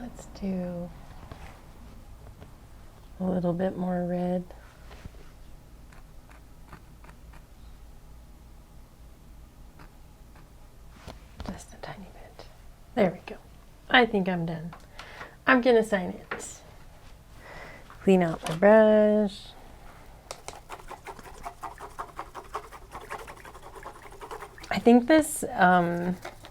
let's do a little bit more red. Just a tiny bit. There we go. I think I'm done. I'm gonna sign it. Clean out my brush. I think this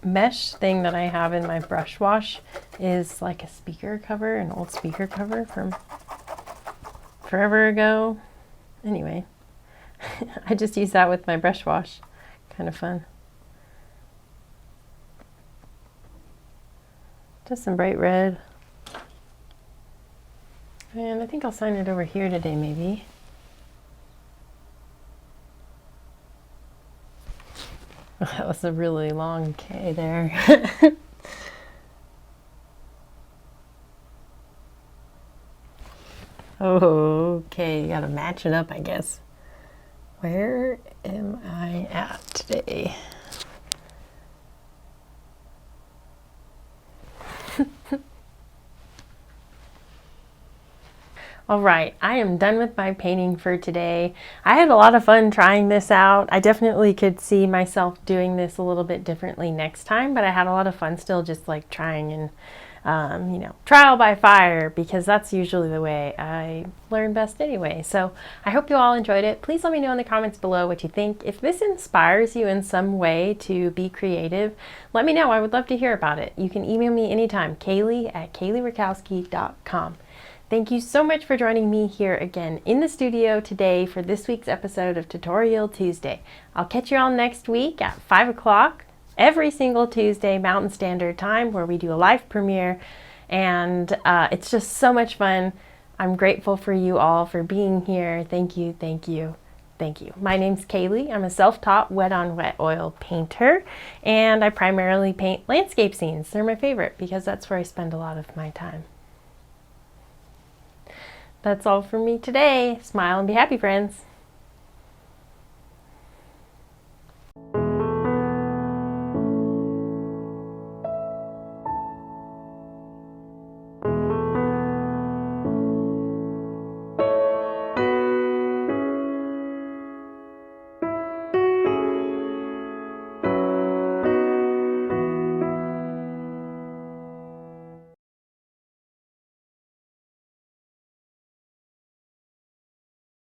mesh thing that I have in my brush wash is like a speaker cover, an old speaker cover from forever ago. Anyway, I just use that with my brush wash. Kind of fun. Just some bright red. And I think I'll sign it over here today, maybe. That was a really long K there. Okay, gotta match it up, I guess. Where am I at today? All right, I am done with my painting for today. I had a lot of fun trying this out. I definitely could see myself doing this a little bit differently next time, but I had a lot of fun still just like trying and trial by fire, because that's usually the way I learn best anyway. So I hope you all enjoyed it. Please let me know in the comments below what you think. If this inspires you in some way to be creative, let me know. I would love to hear about it. You can email me anytime, Kaylee@KayleeRakowski.com. Thank you so much for joining me here again in the studio today for this week's episode of Tutorial Tuesday. I'll catch you all next week at 5 o'clock. Every single Tuesday Mountain Standard Time, where we do a live premiere, and it's just so much fun. I'm grateful for you all for being here. Thank you, thank you, thank you. My name's Kaylee. I'm a self-taught wet on wet oil painter, and I primarily paint landscape scenes. They're my favorite because that's where I spend a lot of my time. That's all for me today. Smile and be happy, friends.